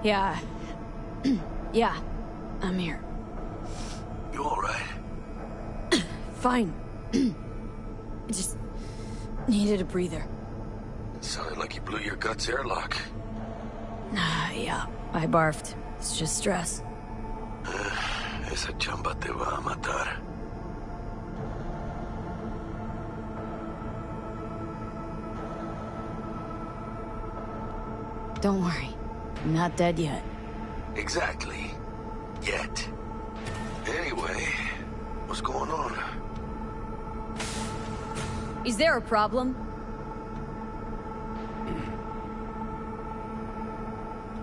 Yeah. Yeah. I'm here. You alright? Fine. I just needed a breather. It sounded like you blew your guts airlock. Yeah, I barfed. It's just stress. Esa chamba te va a matar. Don't worry. I'm not dead yet. Exactly. Yet. Anyway, what's going on? Is there a problem?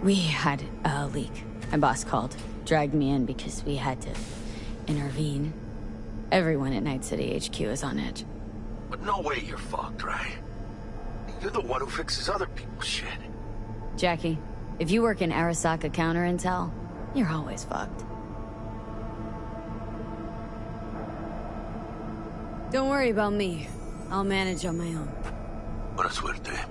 We had a leak. My boss called. Dragged me in because we had to intervene. Everyone at Night City HQ is on edge. But no way you're fucked, right? You're the one who fixes other people's shit. Jackie, if you work in Arasaka counter intel, you're always fucked. Don't worry about me. I'll manage on my own. Buena suerte.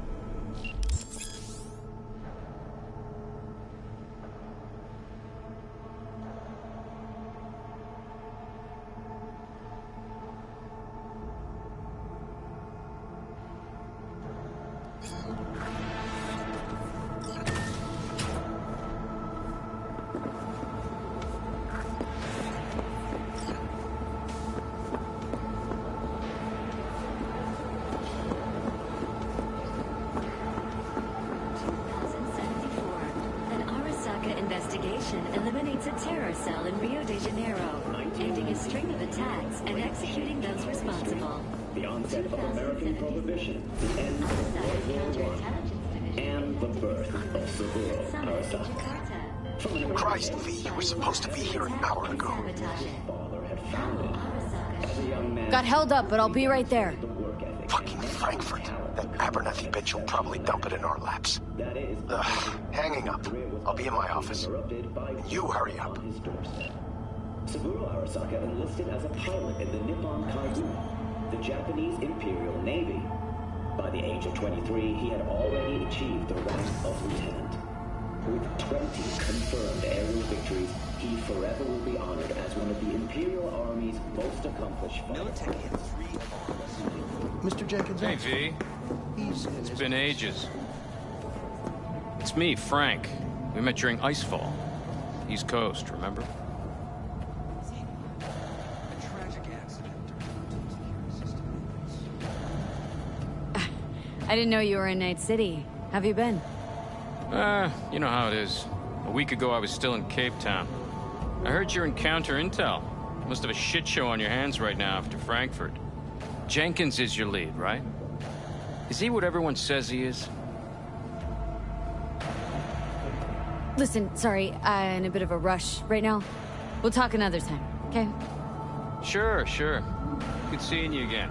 Eliminates a terror cell in Rio de Janeiro, ending a string of attacks and executing those responsible. The onset of American Prohibition, the end of World War I, and the birth of Saburo Arasaka. Christ, V, you were supposed to be here an hour ago. Father had founded. As a young man, Got held up, but I'll be right there. Fucking Frankfurt. That Abernathy bitch will probably dump it in our laps. Hanging up. I'll be in my office. And you hurry up. Saburo Arasaka enlisted as a pilot in the Nippon Kaigu, the Japanese Imperial Navy. By the age of 23, he had already achieved the rank of lieutenant. With 20 confirmed aerial victories, he forever will be honored as one of the Imperial Army's most accomplished fighters. Mr. Jenkins. Hey, V. It's been ages. It's me, Frank. We met during Icefall. East Coast, remember? I didn't know you were in Night City. Have you been? You know how it is. A week ago, I was still in Cape Town. I heard you're in counter intel. Must have a shit show on your hands right now after Frankfurt. Jenkins is your lead, right? Is he what everyone says he is? Listen, sorry, I'm in a bit of a rush right now. We'll talk another time, okay? Sure. Good seeing you again.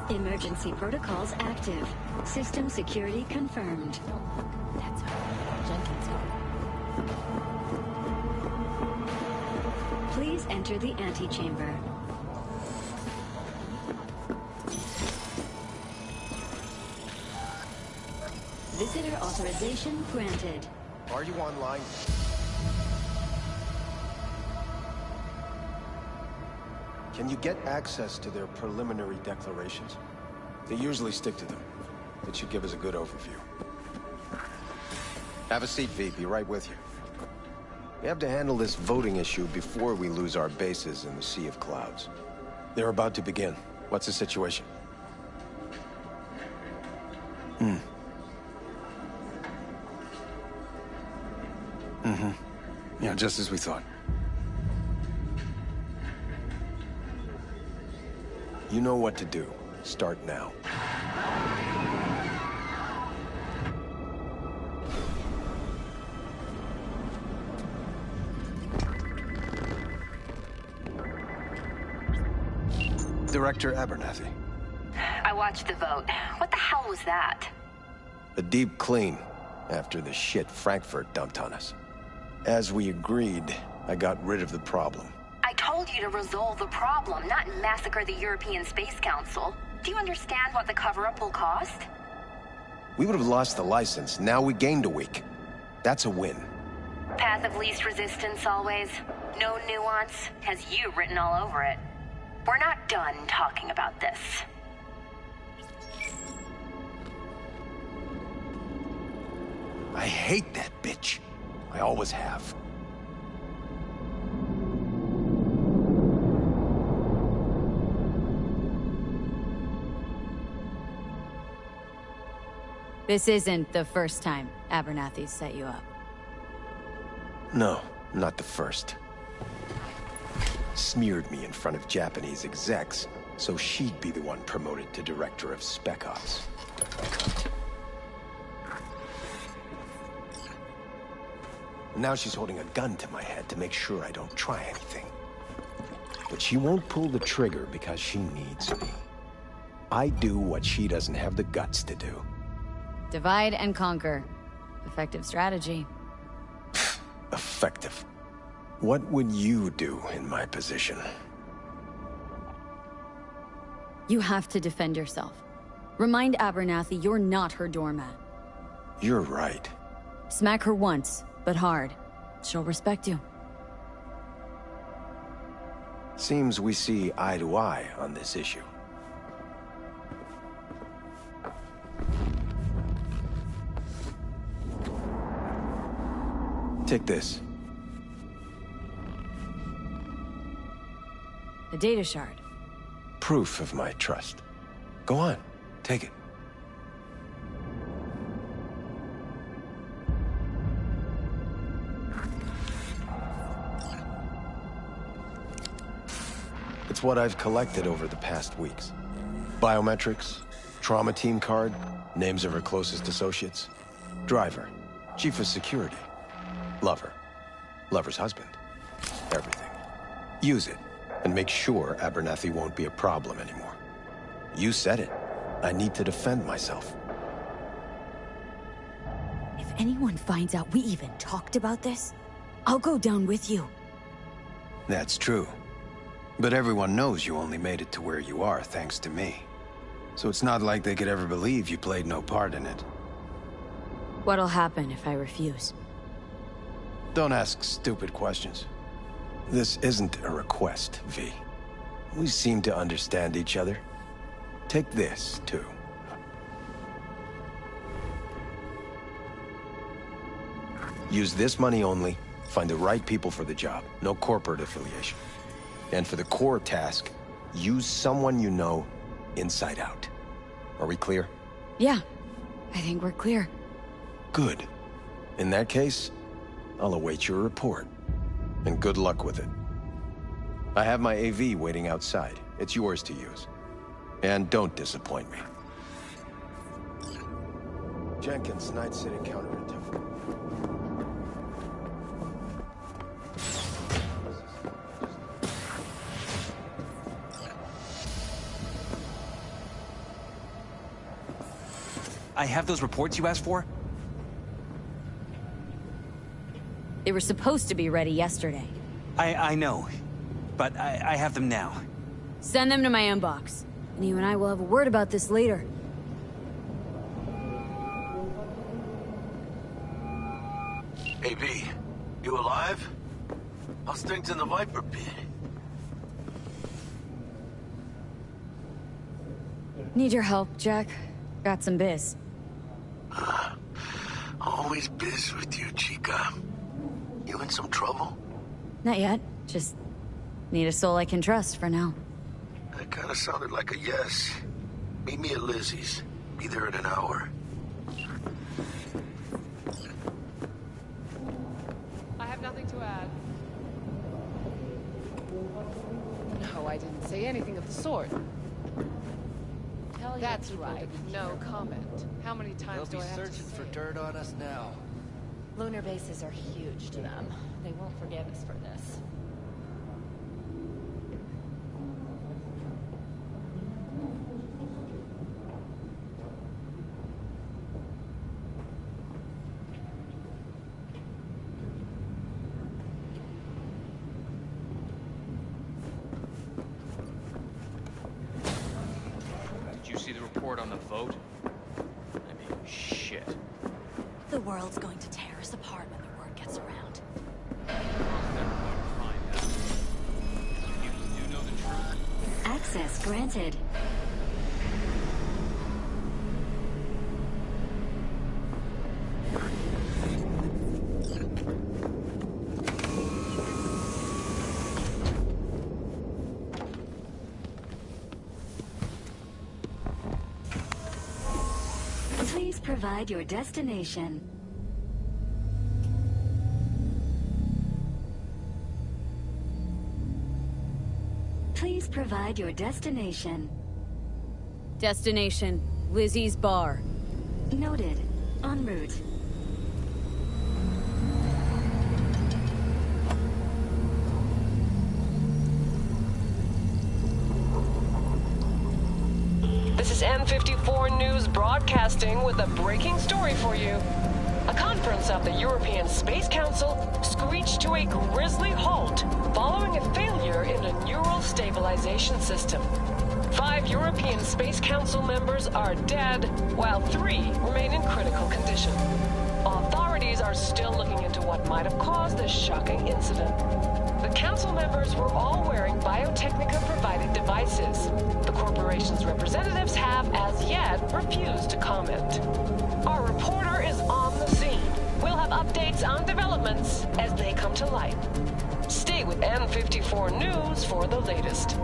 Emergency protocols active. System security confirmed. That's how Jenkins Please enter the antechamber. Visitor authorization granted. Are you online? Can you get access to their preliminary declarations? They usually stick to them. It should give us a good overview. Have a seat, V. Be right with you. We have to handle this voting issue before we lose our bases in the Sea of Clouds. They're about to begin. What's the situation? Yeah, just as we thought. You know what to do. Start now. Director Abernathy. I watched the vote. What the hell was that? A deep clean after the shit Frankfurt dumped on us. As we agreed, I got rid of the problem. I told you to resolve the problem, not massacre the European Space Council. Do you understand what the cover-up will cost? We would have lost the license. Now we gained a week. That's a win. Path of least resistance always. No nuance. Has you written all over it. We're not done talking about this. I hate that bitch. I always have. This isn't the first time Abernathy's set you up. No, not the first. Smeared me in front of Japanese execs, so she'd be the one promoted to Director of Spec Ops. Now she's holding a gun to my head to make sure I don't try anything. But she won't pull the trigger because she needs me. I do what she doesn't have the guts to do. Divide and conquer. Effective strategy. Effective. What would you do in my position? You have to defend yourself. Remind Abernathy you're not her doormat. You're right. Smack her once, but hard. She'll respect you. Seems we see eye to eye on this issue. Take this. A data shard. Proof of my trust. Go on, take it. It's what I've collected over the past weeks. Biometrics, trauma team card, names of her closest associates. Driver, chief of security. Lover, lover's husband. Everything. Use it, and make sure Abernathy won't be a problem anymore. You said it. I need to defend myself. If anyone finds out we even talked about this, I'll go down with you. That's true. But everyone knows you only made it to where you are thanks to me. So it's not like they could ever believe you played no part in it. What'll happen if I refuse? Don't ask stupid questions. This isn't a request, V. We seem to understand each other. Take this, too. Use this money only, find the right people for the job, no corporate affiliation. And for the core task, use someone you know inside out. Are we clear? Yeah, I think we're clear. Good. In that case, I'll await your report. And good luck with it. I have my AV waiting outside. It's yours to use. And don't disappoint me. Jenkins, Night City counterintelligence. I have those reports you asked for? They were supposed to be ready yesterday. I know, but I have them now. Send them to my inbox. And you and I will have a word about this later. Hey, V, you alive? How's things in the Viper pit? Need your help, Jack. Got some biz. Always biz with you, chica. You in some trouble? Not yet. Just need a soul I can trust for now. That kind of sounded like a yes. Meet me at Lizzie's. Be there in an hour. I have nothing to add. No, I didn't say anything of the sort. That's right. No comment. How many times do I have to say? They'll be searching for dirt on us now. Lunar bases are huge to them. They won't forgive us for this. Did you see the report on the vote? I mean, shit. The world's going to tear us apart when the word gets around. You do know the truth? Access granted. Please provide your destination. Please provide your destination. Destination, Lizzie's bar. Noted. En route. This is N54 News broadcasting with a breaking story for you. A conference of the European Space Council screeched to a grisly halt following a failure in a neural stabilization system. 5 European Space Council members are dead, while 3 remain in critical condition. Authorities are still looking into what might have caused this shocking incident. The council members were all wearing Biotechnica-provided devices. The corporation's representatives have, as yet, refused to comment. Our reporter is on the scene. We'll have updates on developments as they come to light. Stay with N54 News for the latest.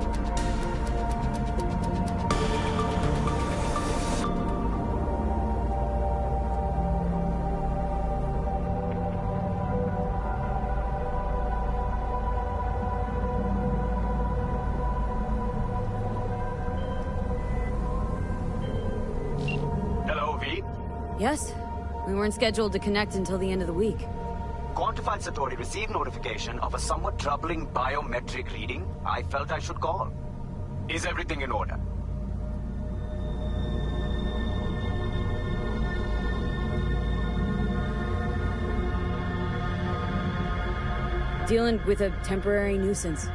Yes? We weren't scheduled to connect until the end of the week. Quantified Satori received notification of a somewhat troubling biometric reading. I felt I should call. Is everything in order? Dealing with a temporary nuisance.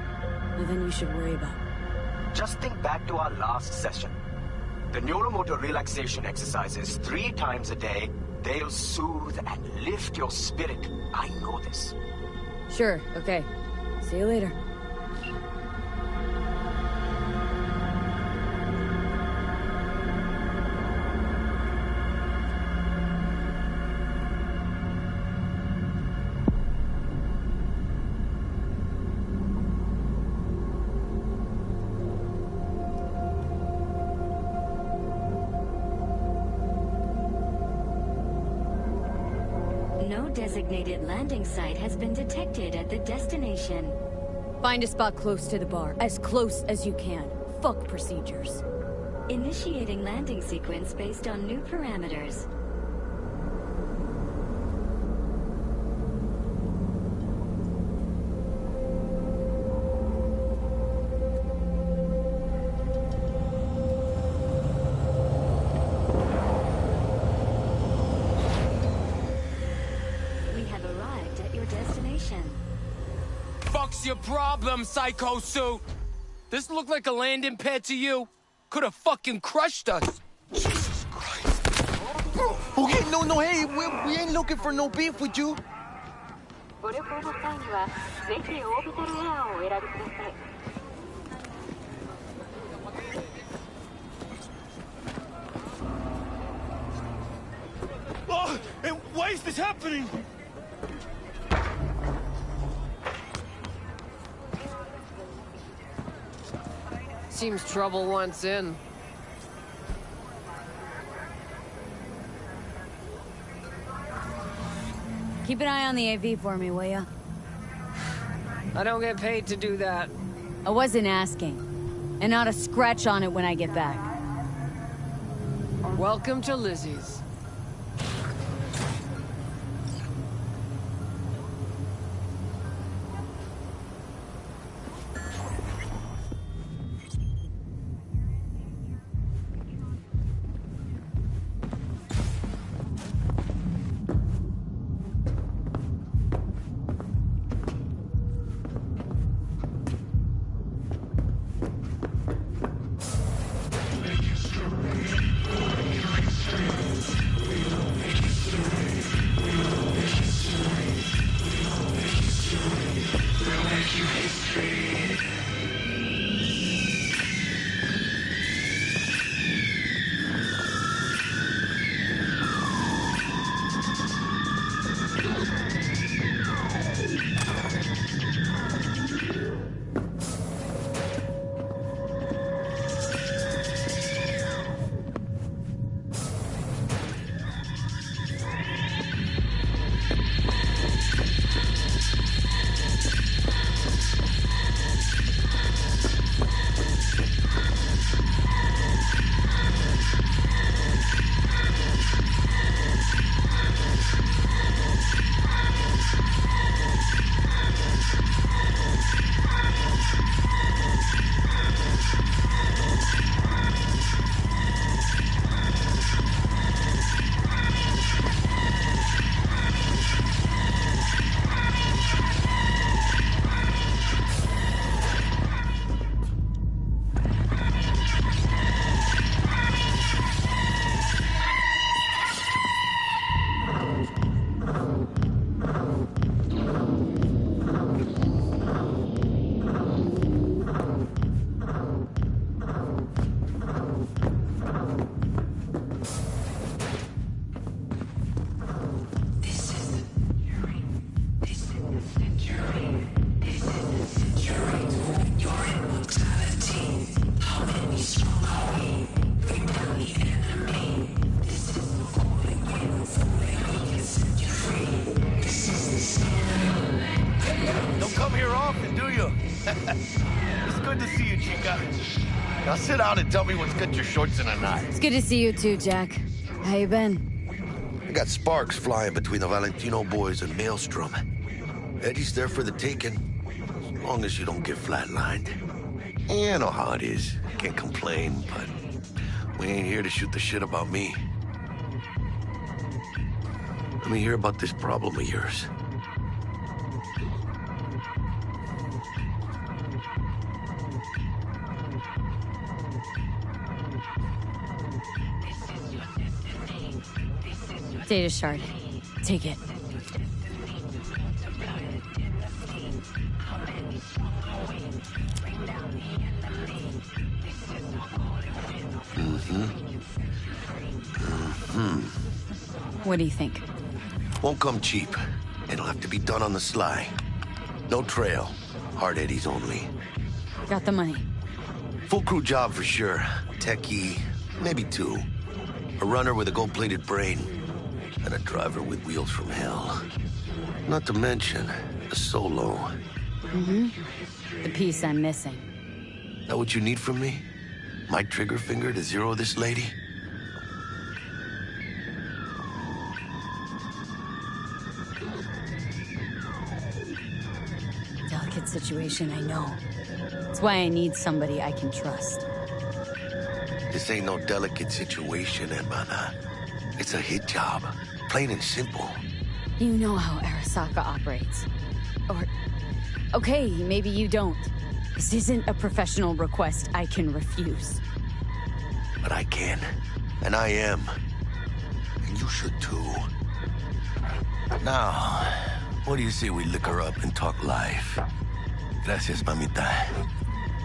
Nothing you should worry about. Just think back to our last session. The neuromotor relaxation exercises 3 times a day. They'll soothe and lift your spirit. I know this. Sure, okay. See you later. No designated landing site has been detected at the destination. Find a spot close to the bar. As close as you can. Fuck procedures. Initiating landing sequence based on new parameters. Fuck's your problem, Psycho Suit? This look like a landing pad to you? Could have fucking crushed us. Jesus Christ. Okay, no, hey, we ain't looking for no beef with you. Oh, and why is this happening? Seems trouble once in. Keep an eye on the AV for me, will ya? I don't get paid to do that. I wasn't asking. And not a scratch on it when I get back. Welcome to Lizzie's. often, do you? It's good to see you, Chica. Now sit down and tell me what's got your shorts in a knot. It's good to see you too, Jack. How you been? I got sparks flying between the Valentino boys and Maelstrom. Eddie's there for the taking, as long as you don't get flatlined. Yeah, I know how it is. Can't complain, but we ain't here to shoot the shit about me. Let me hear about this problem of yours. Data shard. Take it. What do you think? Won't come cheap. It'll have to be done on the sly. No trail. Hard eddies only. Got the money. Full crew job for sure. Techie, maybe two. A runner with a gold-plated brain. And a driver with wheels from hell. Not to mention, a solo. The piece I'm missing. That what you need from me? My trigger finger to zero this lady? Delicate situation, I know. That's why I need somebody I can trust. This ain't no delicate situation, hermana. It's a hit job. Plain and simple. You know how Arasaka operates. Or... okay, maybe you don't. This isn't a professional request I can refuse. But I can. And I am. And you should too. Now, what do you say we lick her up and talk life? Gracias, mamita.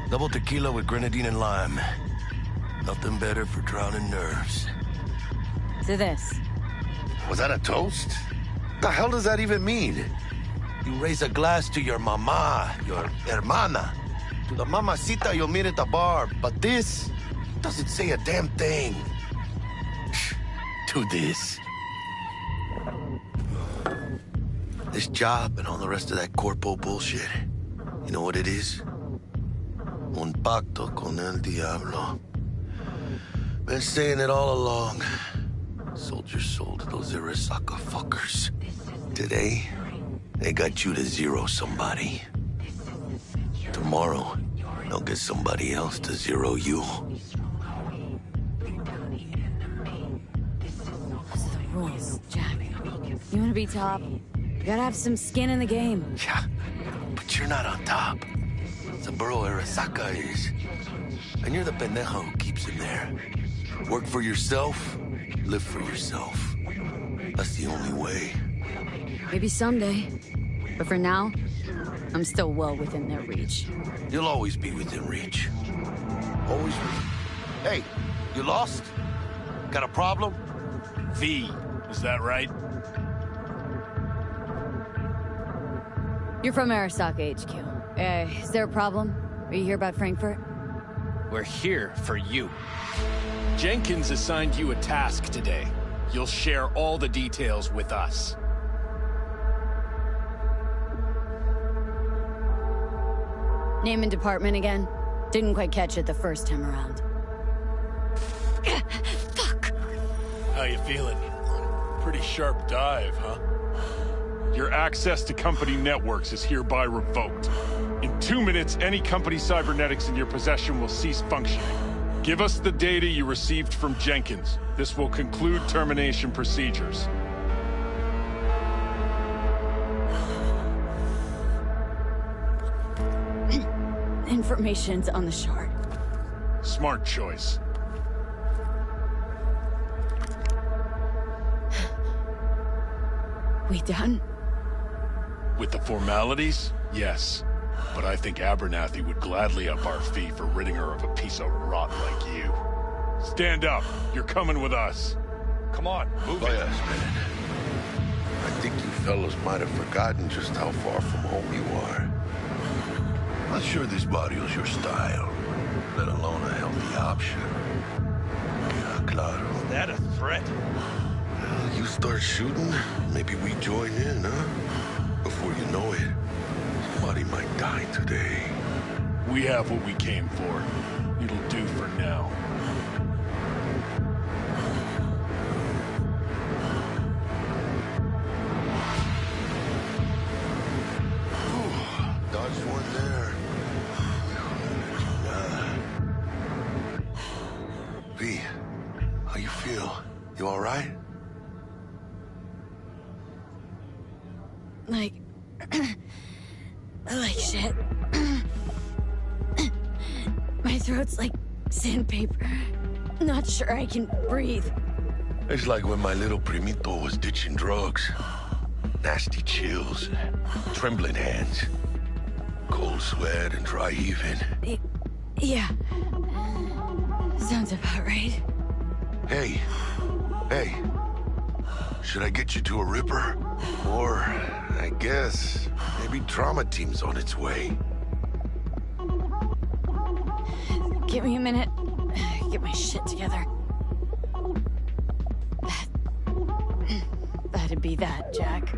Double tequila with grenadine and lime. Nothing better for drowning nerves. To this. Was that a toast? The hell does that even mean? You raise a glass to your mama, your hermana. To the mamacita you'll meet at the bar. But this doesn't say a damn thing. To this. This job and all the rest of that corpo bullshit. You know what it is? Un pacto con el diablo. Been saying it all along. Sold your soul to those Arasaka fuckers. Today, they got you to zero somebody. Tomorrow, they'll get somebody else to zero you. Those are the rules, Jack. You wanna be top? You gotta have some skin in the game. Yeah, but you're not on top. Saburo Arasaka is. And you're the pendejo who keeps him there. Work for yourself, live for yourself. That's the only way. Maybe someday. But for now, I'm still well within their reach. You'll always be within reach. Always. Hey, you lost? Got a problem? V, is that right? You're from Arasaka HQ. Is there a problem? Are you here about Frankfurt? We're here for you. Jenkins assigned you a task today. You'll share all the details with us. Name and department again? Didn't quite catch it the first time around. Fuck! How you feeling? Pretty sharp dive, huh? Your access to company networks is hereby revoked. In 2 minutes, any company cybernetics in your possession will cease functioning. Give us the data you received from Jenkins. This will conclude termination procedures. Information's on the shard. Smart choice. We done? With the formalities? Yes. But I think Abernathy would gladly up our fee for ridding her of a piece of rot like you. Stand up. You're coming with us. Come on, move it. Yes, man. I think you fellas might have forgotten just how far from home you are. Not sure this barrio's your style, let alone a healthy option. Yeah, claro. Is that a threat? Well, you start shooting, maybe we join in, huh? Before you know it, somebody might die. today. We have what we came for. It'll do for now. Dodged one there. V, how you feel? You all right? Like shit. My throat's like sandpaper. Not sure I can breathe. It's like when my little primito was ditching drugs. Nasty chills, trembling hands, cold sweat and dry heaving. Yeah. Sounds about right. Hey. Should I get you to a Ripper? Or, I guess, maybe trauma team's on its way. Give me a minute. Get my shit together. That'd be that, Jack.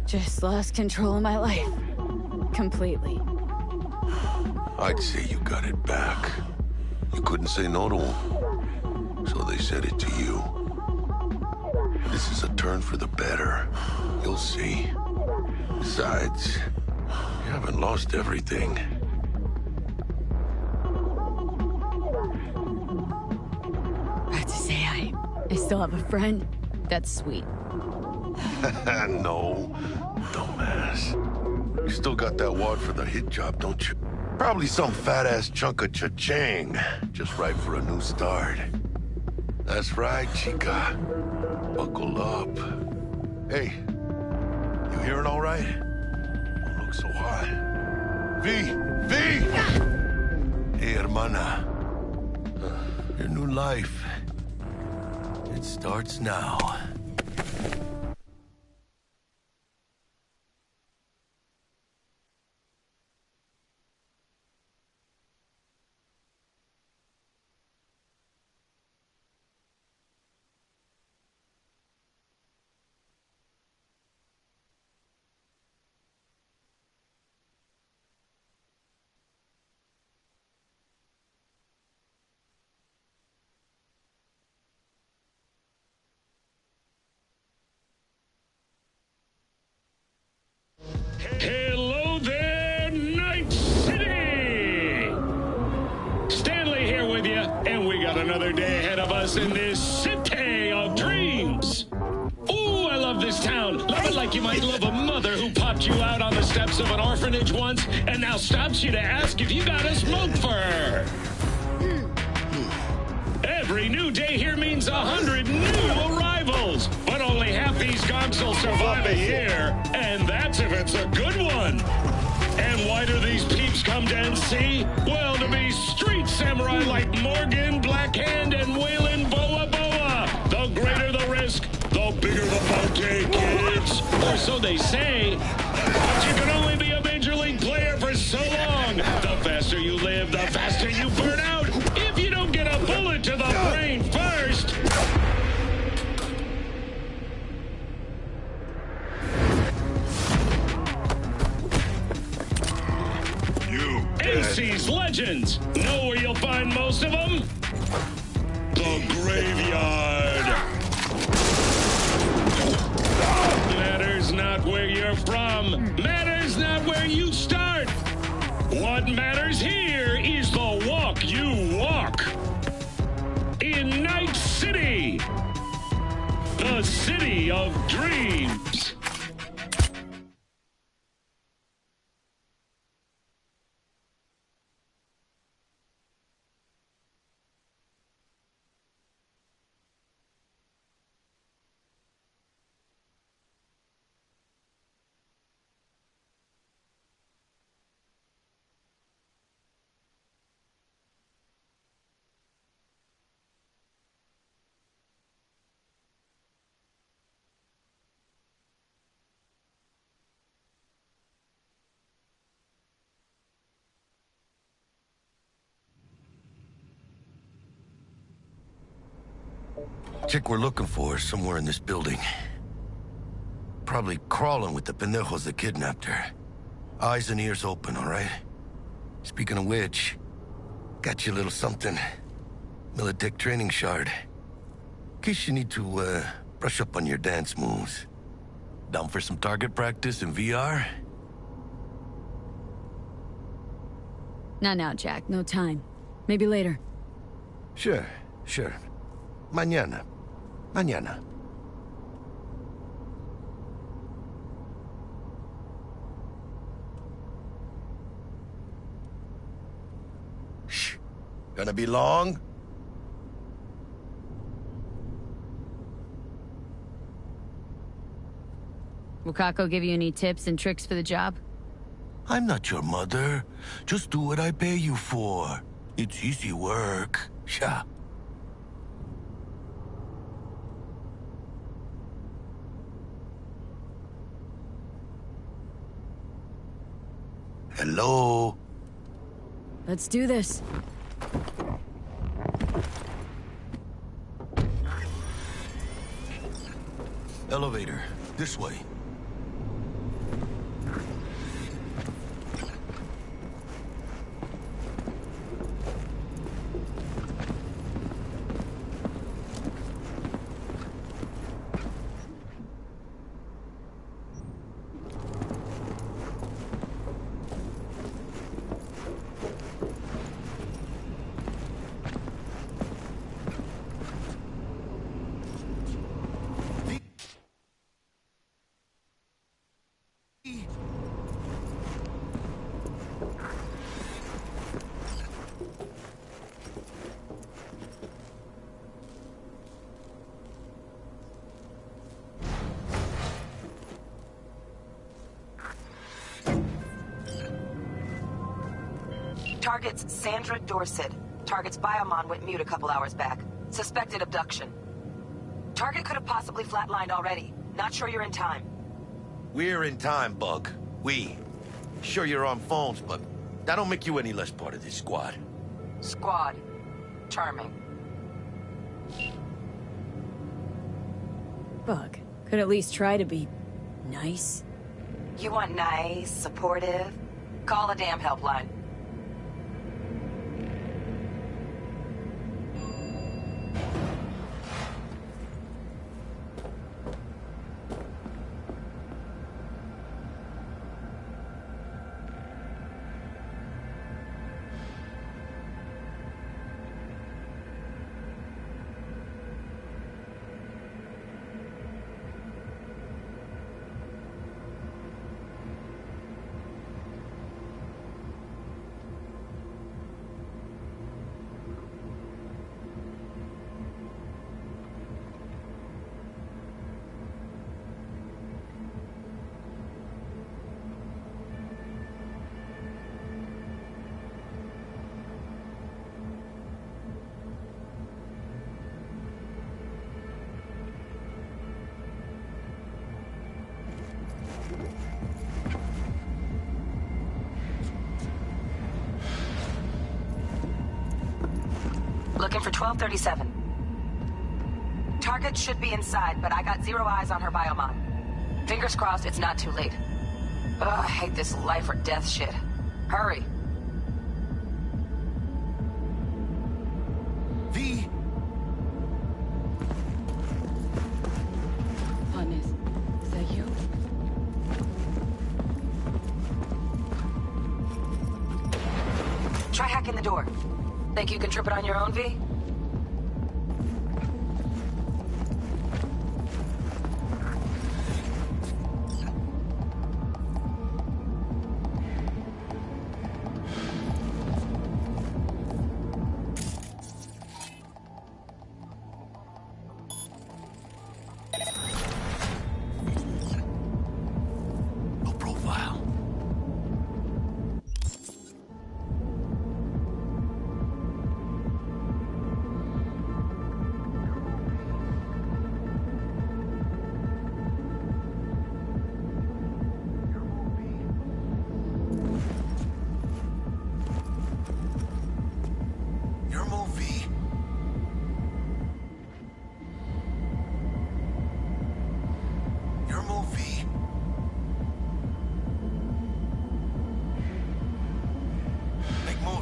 Just lost control of my life. Completely. I'd say you got it back. You couldn't say no to them. So they said it to you. This is a turn for the better. You'll see. Besides, you haven't lost everything. I have to say, I still have a friend. That's sweet. No, dumbass. You still got that wad for the hit job, don't you? Probably some fat-ass chunk of cha-ching. Just right for a new start. That's right, chica. Buckle up. Hey, you hearing all right? Don't look so hot. V! Hey, hermana. Your new life. It starts now. Hello there, Night City! Stanley here with you, and we got another day ahead of us in this city of dreams. Ooh, I love this town. Love it like you might love a mother who popped you out on the steps of an orphanage once and now stops you to ask if you got a smoke for her. Every new day here means 100 new arrivals, but only half these gonks will survive a year, and that's if it's a good one. And why do these peeps come to NC? Well, to be street samurai like Morgan, Blackhand, and Waylon Boa Boa. The greater the risk, the bigger the bounty, kids. Or so they say. But you can only be a major league player for so long. The faster you live, the faster you burn out. If you don't get a bullet to the brain first. NC's legends. Know where you'll find most of them? The graveyard. Matters not where you're from. Matters not where you start. What matters here is the walk you walk. In Night City. The city of dreams. Chick we're looking for is somewhere in this building. Probably crawling with the pendejos that kidnapped her. Eyes and ears open, all right? Speaking of which, got you a little something. Militech training shard. In case you need to, brush up on your dance moves. Down for some target practice in VR? Not now, Jack. No time. Maybe later. Sure. Mañana. Shh. Gonna be long? Will Kako give you any tips and tricks for the job? I'm not your mother. Just do what I pay you for. It's easy work. Sha. Hello? Let's do this. Elevator. This way. Target's Sandra Dorset. Target's biomon went mute a couple hours back. Suspected abduction. Target could have possibly flatlined already. Not sure you're in time. We're in time, Bug. We. Sure you're on phones, but that don't make you any less part of this squad. Squad. Charming. Bug. Could at least try to be nice. You want nice, supportive? Call a damn helpline. Looking for 1237. Target should be inside, but I got 0 eyes on her biomon. Fingers crossed it's not too late. Ugh, I hate this life or death shit. Hurry. V. Hotness. Is that you? Try hacking the door. Think you can trip it on your own, V? No profile.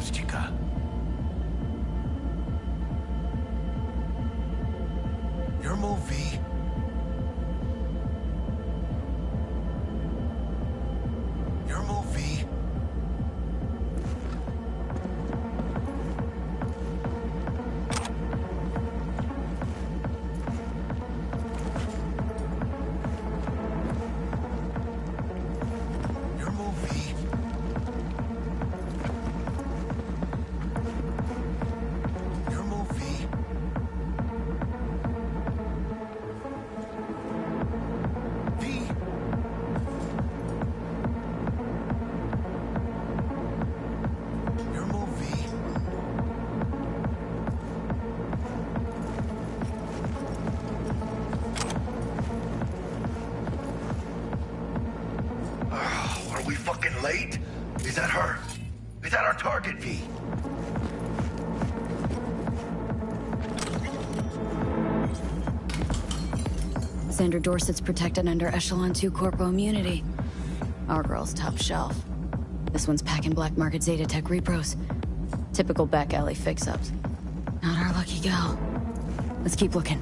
close, chica. Your move, V. Your move, V. Your move, V. Your move, V. V. Your move, V. Are we fucking late? Is that her? Is that our target, V? Sandra Dorsett's protected under Echelon 2 Corpo immunity. Our girl's top shelf. This one's packing black market Zeta Tech repros. Typical back alley fix-ups. Not our lucky gal. Let's keep looking.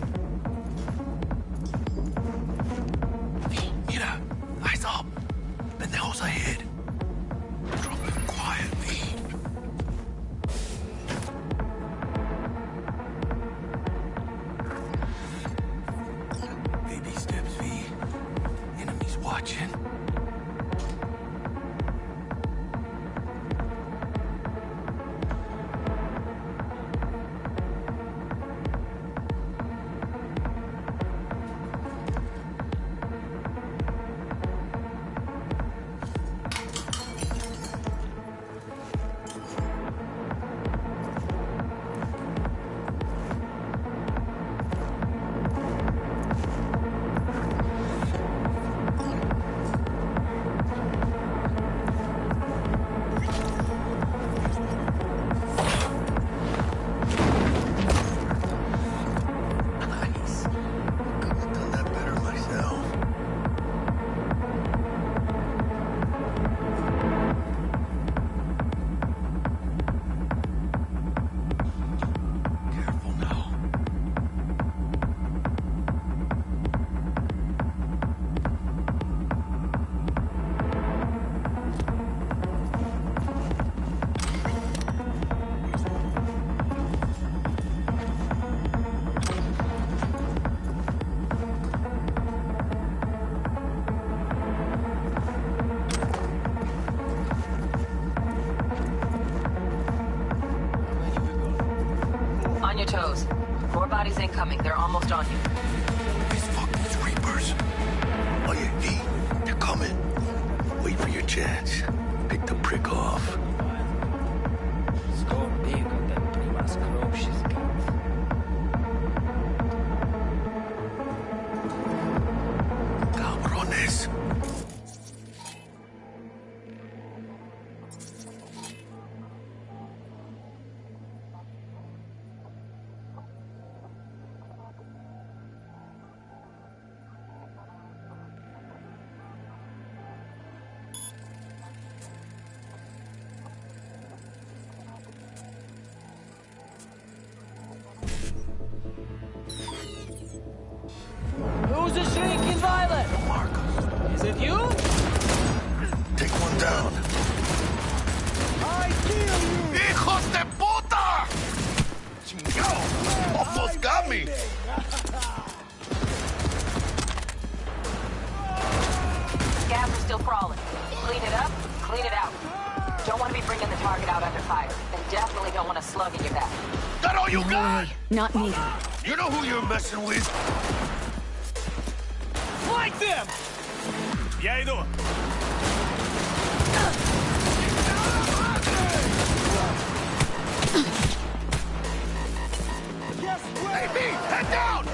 Mira, eyes up. Pendejos ahead. Drop it quietly. Baby steps, V. Enemies watching. On your toes. More bodies incoming. They're almost on you. These fucking Reapers. Oh yeah, V. They're coming. Wait for your chance. Pick the prick off. Cabrones. Who's a shrieking violet? Is it you? Take one down. I kill you! Hijos de puta! Chingao! Almost got me! Scabs are still crawling. Clean it up, clean it out. Don't want to be bringing the target out under fire. And definitely don't want a slug in your back. That all you got? Not me. You know who you're messing with? Fight them! Я иду. Hey, B, head down!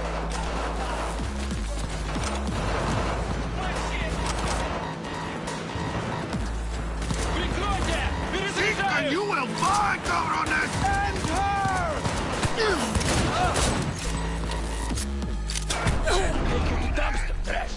Chica, you will find, cabrones! End her! Take you to dumpster trash.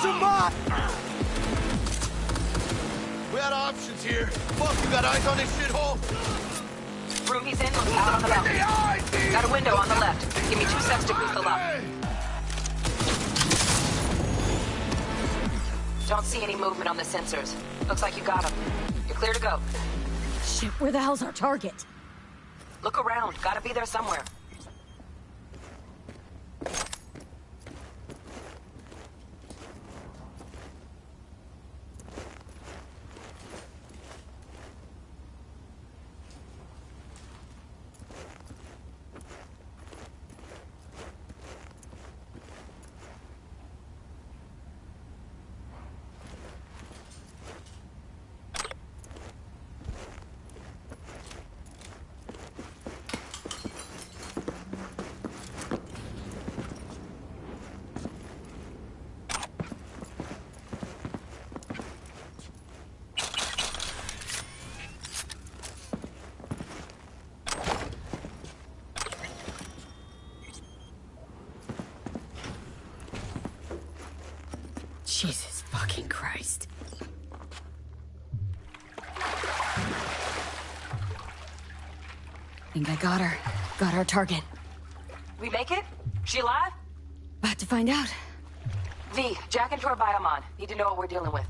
some more! We had options here. Fuck, you got eyes on this shithole? Room he's in looks out on the balcony. Got a window on the left. Give me 2 seconds to grease the lock. Don't see any movement on the sensors. Looks like you got him. You're clear to go. Shit, where the hell's our target? Look around. Gotta be there somewhere. Jesus fucking Christ. Think I got her. Got our target. We make it? She alive? About to find out. V, jack into her biomon. Need to know what we're dealing with.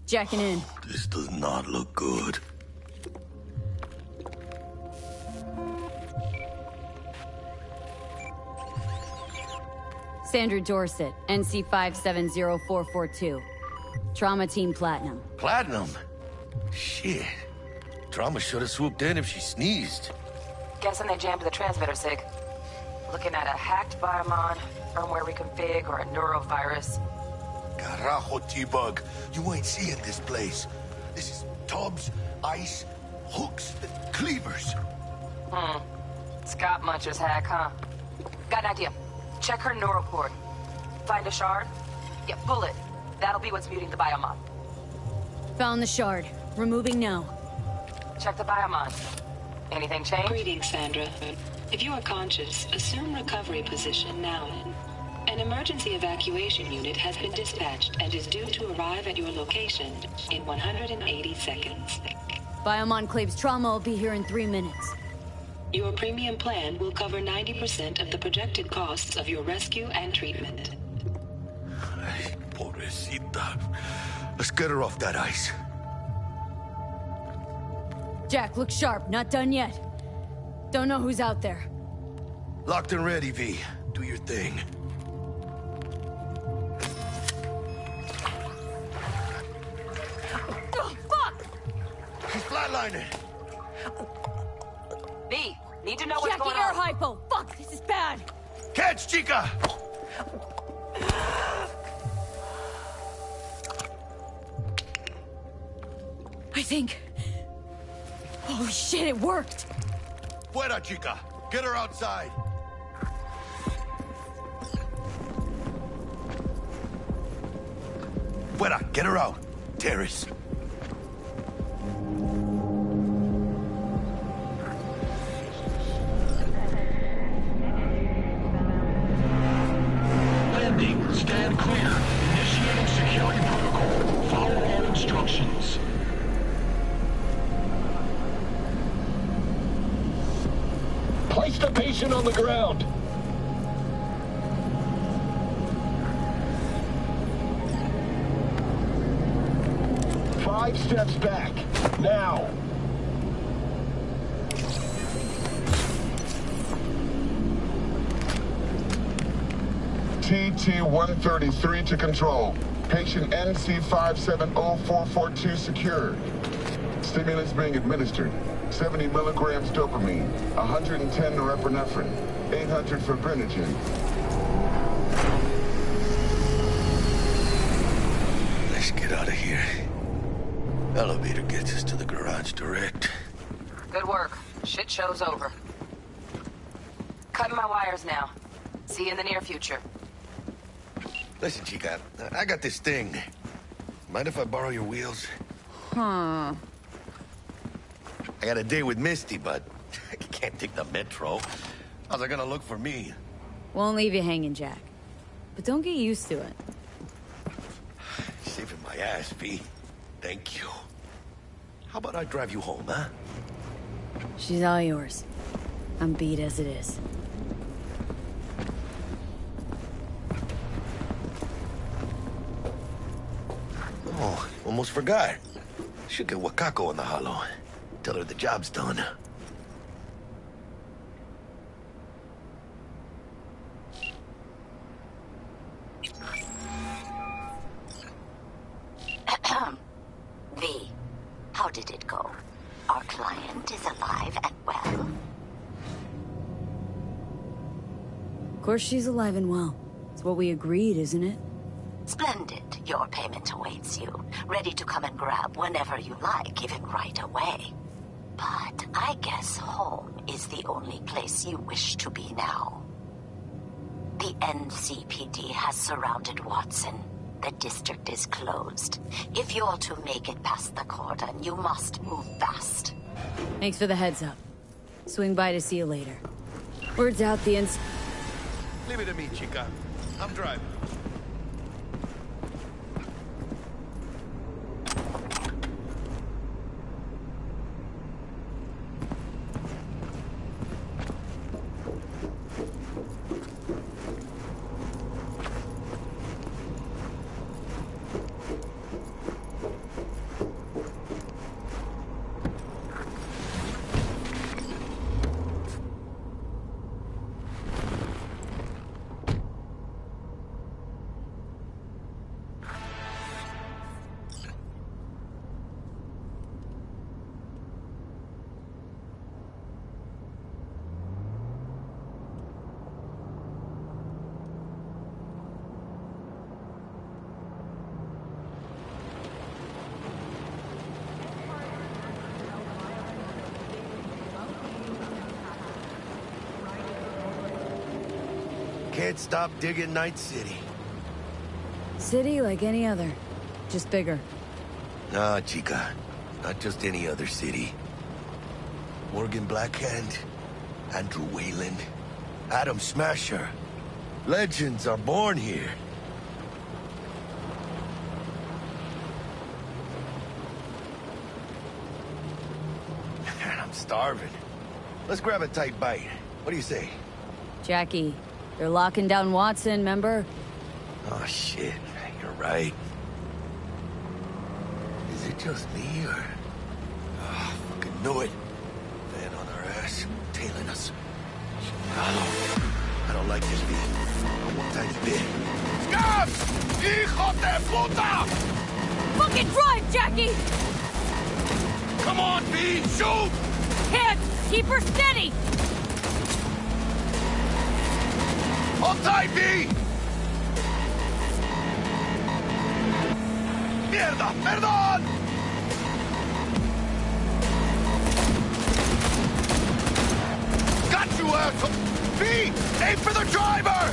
Jacking in. This does not look good. Sandra Dorset, NC 570442. Trauma Team Platinum. Platinum? Shit. Trauma should have swooped in if she sneezed. Guessing they jammed the transmitter, Sig. Looking at a hacked biomon, firmware reconfig, or a neurovirus. Carajo, T-Bug. You ain't seeing this place. This is tubs, ice, hooks, cleavers. Scott Muncher's hack, huh? Got an idea. Check her neural port. Find a shard? Yeah, pull it. That'll be what's muting the biomon. Found the shard. Removing now. Check the biomon. Anything change? Greetings, Sandra. If you are conscious, assume recovery position now. An emergency evacuation unit has been dispatched and is due to arrive at your location in 180 seconds. Biomon claims trauma will be here in 3 minutes. Your premium plan will cover 90% of the projected costs of your rescue and treatment. Ay, pobrecita. Let's get her off that ice. Jack, look sharp. Not done yet. Don't know who's out there. Locked and ready, V. Do your thing. Oh, fuck! She's flatlining. V, need to know what's Jackie, going air on. hypo. Fuck, this is bad. Catch, chica! I think... Holy shit, it worked! Fuera, chica! Get her outside! Fuera, get her out! Terrace. Landing. Stand clear. Initiating security protocol. Follow all instructions. Place the patient on the ground. Five steps back. Now. TT-133 to control. Patient NC570442 secured. Stimulants being administered. 70 milligrams dopamine, 110 norepinephrine, 800 fibrinogen. Let's get out of here. Elevator gets us to the garage direct. Good work. Shit show's over. Cutting my wires now. See you in the near future. Listen, chica, I got this thing. Mind if I borrow your wheels? Huh. I got a date with Misty, but I can't take the metro. How's it gonna look for me? Won't leave you hanging, Jack. But don't get used to it. My ass, V. Thank you. How about I drive you home, huh? She's all yours. I'm beat as it is. Oh, almost forgot. Should get Wakako on the holo. Tell her the job's done. V, how did it go? Our client is alive and well? Of course she's alive and well. It's what we agreed, isn't it? Splendid. Your payment awaits you, ready to come and grab whenever you like, even right away. But I guess home is the only place you wish to be now. The NCPD has surrounded Watson. The district is closed. If you're to make it past the cordon, you must move fast. Thanks for the heads up. Swing by to see you later. Word's out, the Leave it to me, chica. I'm driving. Can't stop digging Night City. City like any other, just bigger. Nah, chica. Not just any other city. Morgan Blackhand, Andrew Wayland, Adam Smasher. Legends are born here. Man, I'm starving. Let's grab a tight bite. What do you say? Jackie, they're locking down Watson, remember? Oh, shit. You're right. Is it just me, or... Oh, fucking knew it. Van on our ass, tailing us. I don't like this beat. One tiny bit. Scabs! Hijo de puta! Fucking drive, Jackie! Come on, V! Shoot! Can't! Keep her steady! Hold tight, V! Mierda! Perdón! Got you, asshole! V! Aim for the driver!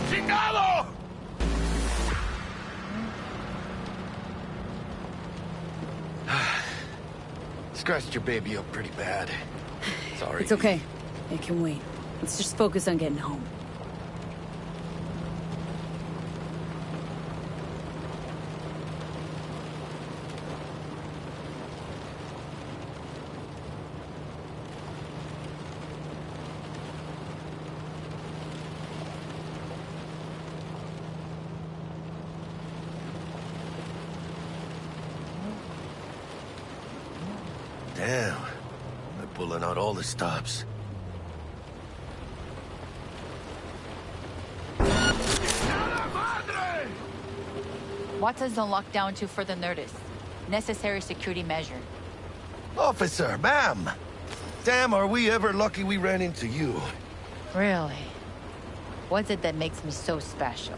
Chingado! Scratched your baby up pretty bad. Sorry. It's okay. It can wait. Let's just focus on getting home. Damn. They're pulling out all the stops. Watson's on lockdown to further notice. Necessary security measure. Officer, ma'am! Damn, are we ever lucky we ran into you. Really? What's it that makes me so special?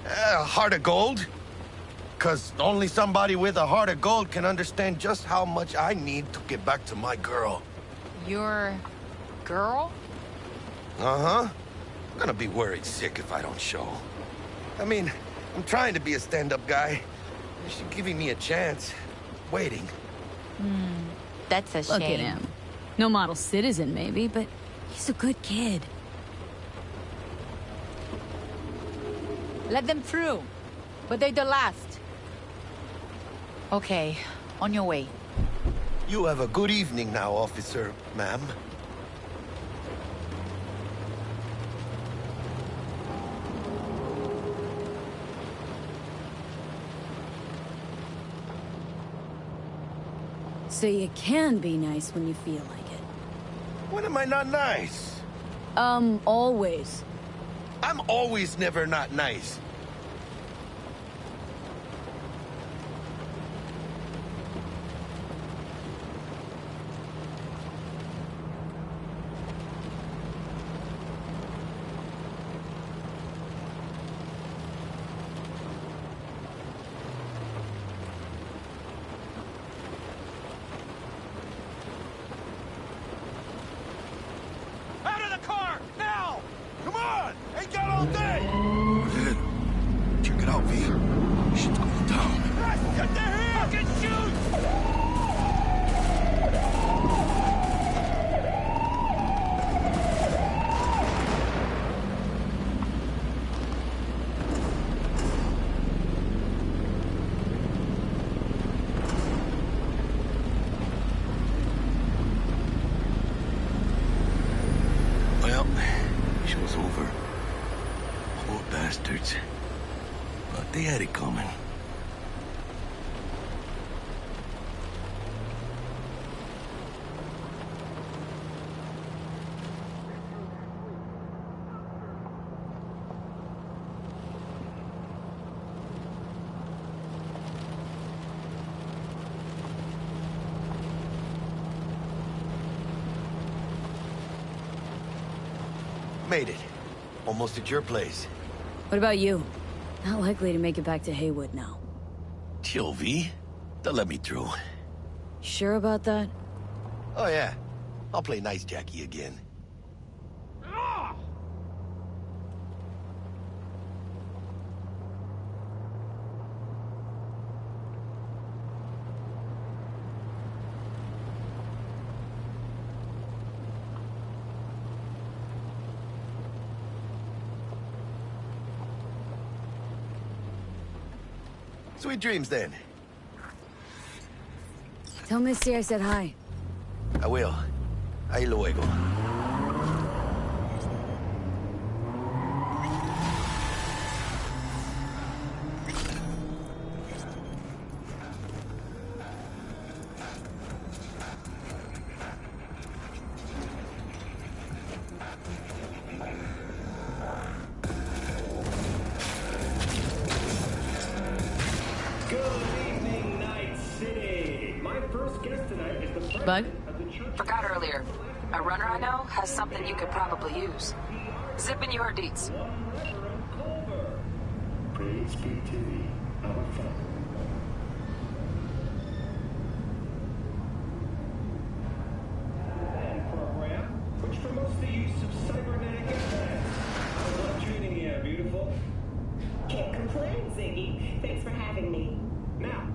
A heart of gold? 'Cause only somebody with a heart of gold can understand just how much I need to get back to my girl. Your... girl? Uh-huh. I'm gonna be worried sick if I don't show. I mean, I'm trying to be a stand-up guy. She's giving me a chance. Waiting. That's a shame. Look at him. No model citizen, maybe, but he's a good kid. Let them through. But they're the last. Okay, on your way. You have a good evening now, officer, ma'am. So you can be nice when you feel like it. When am I not nice? Always. I'm always never not nice. Out of the car! Now! Come on! Ain't got all day! Good. Check it out, V. Shit's going down. Yes, get the here! Fucking shoot! Well, show's over. Poor bastards. But they had it coming. Made it. Almost at your place. What about you? Not likely to make it back to Haywood now. Chill, V. They'll let me through. Sure about that? Oh, yeah. I'll play nice Jackie again. Sweet dreams, then. Tell Misty I said hi. I will. Ahí luego. Bug? Forgot earlier. A runner I know has something you could probably use. Zip in your deets. Praise be to thee, our Father. Program, which promotes the use of cybernetic implants. How's life treating you, beautiful? Can't complain, Ziggy. Thanks for having me. Now,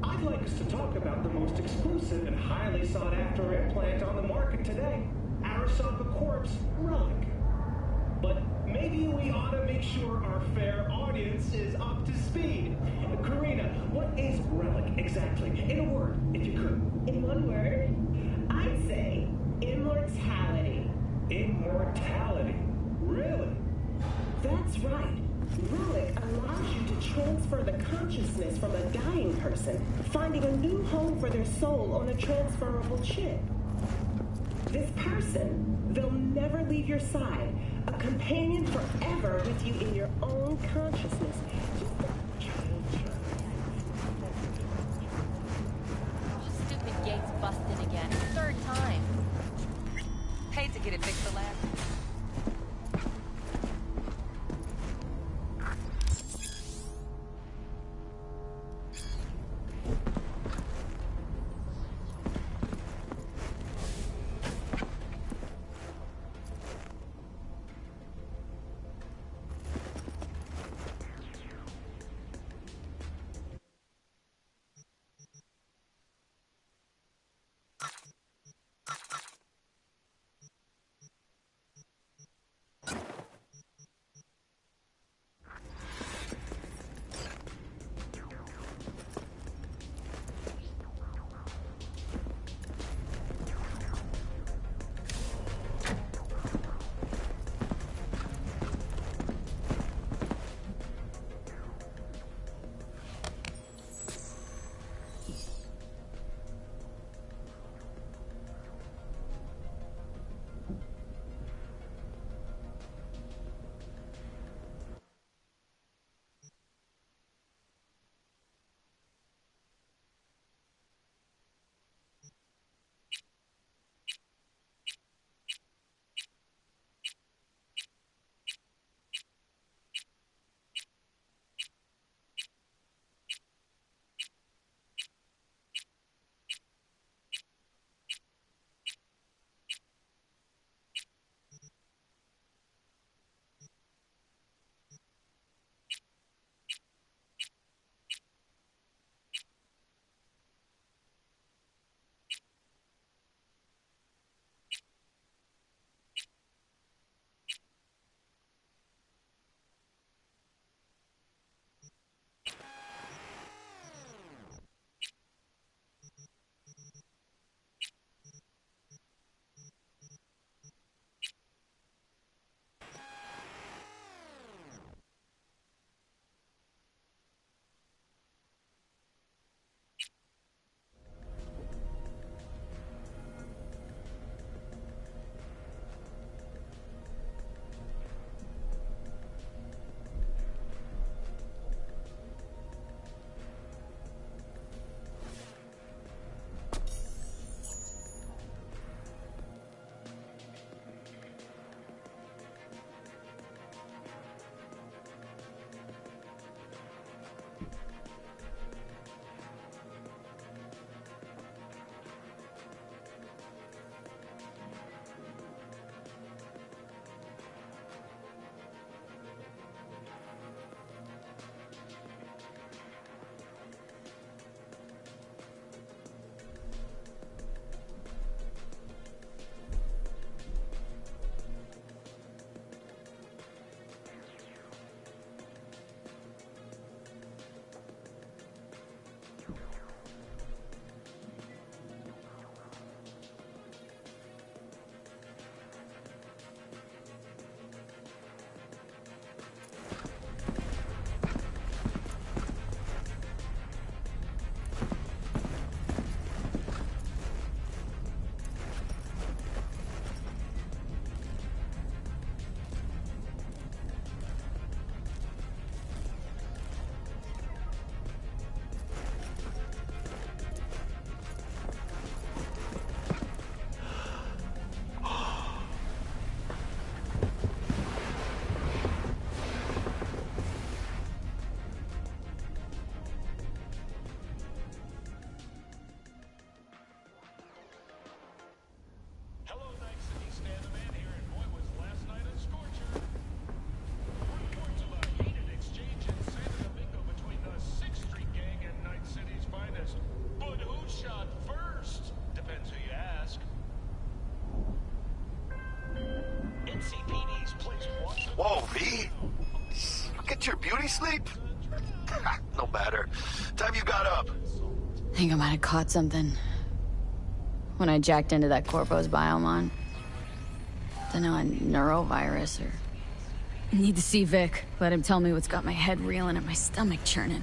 I'd like us to talk about the most exclusive and highly sought-after implant on the market today, Arasaka Corp's Relic. But maybe we ought to make sure our fair audience is up to speed. Karina, what is Relic exactly? In a word, if you could. In one word, I'd say immortality. Immortality? Really? That's right. Relic allows you to transfer the consciousness from a dying person, finding a new home for their soul on a transferable chip. This person, they'll never leave your side, a companion forever with you in your own consciousness. Stupid gate's busted again. Third time. Hate to get it fixed the last. Whoa, V? You get your beauty sleep? No matter. Time you got up. I think I might have caught something when I jacked into that Corpo's biomon. Don't know, a neurovirus or... Need to see Vic. Let him tell me what's got my head reeling and my stomach churning.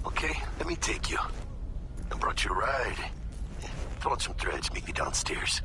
Okay, let me take you. I brought you a ride. Throw on some threads, meet me downstairs.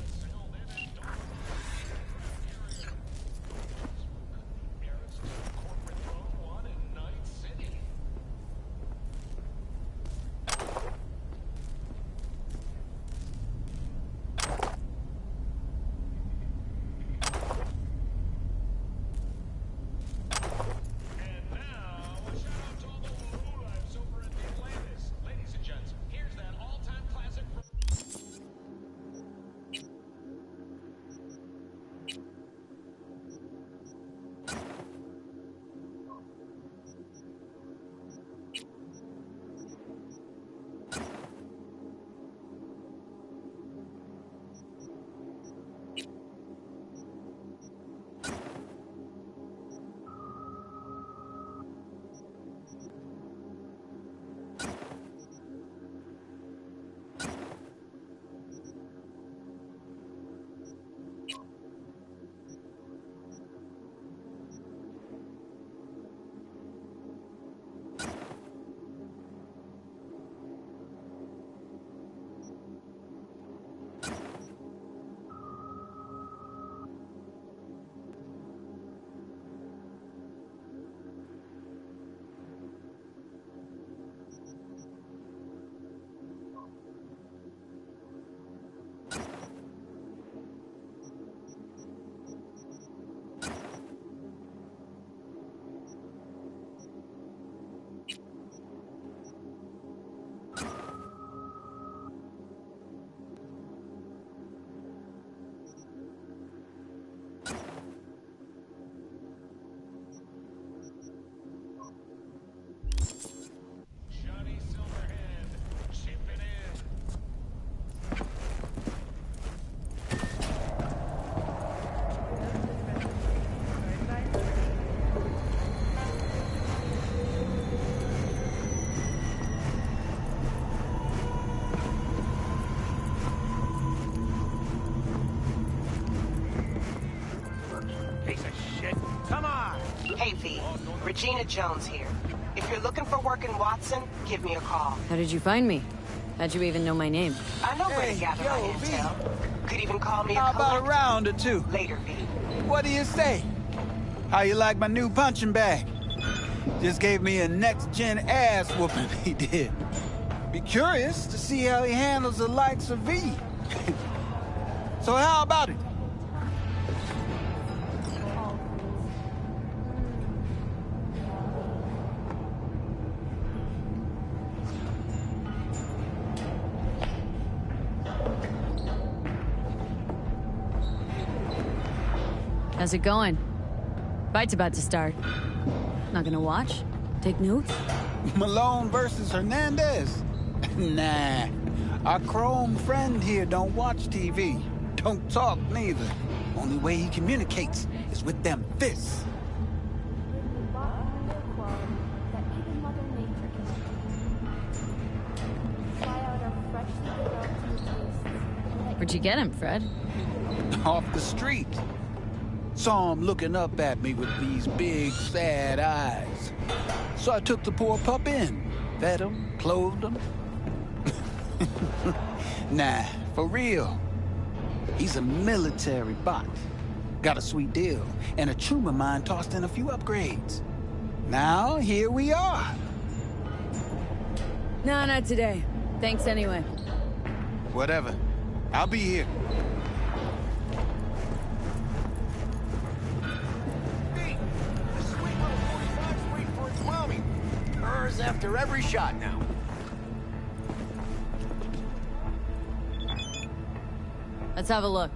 Hey, V. Regina Jones here. If you're looking for work in Watson, give me a call. How did you find me? How'd you even know my name? I know where to gather my intel. Could even call me How about a round or two? Later, V. What do you say? How you like my new punching bag? Just gave me a next-gen ass whooping, he did. Be curious to see how he handles the likes of V. So how about it? How's it going? Fight's about to start. Not gonna watch? Take notes? Malone versus Hernandez? Nah. Our chrome friend here don't watch TV. Don't talk neither. Only way he communicates is with them fists. Where'd you get him, Fred? Off the street. Saw him looking up at me with these big, sad eyes. So I took the poor pup in. Fed him, clothed him. Nah, for real. He's a military bot. Got a sweet deal, and a tumor mine tossed in a few upgrades. Now, here we are. No, not today. Thanks anyway. Whatever. I'll be here. After every shot now. Let's have a look.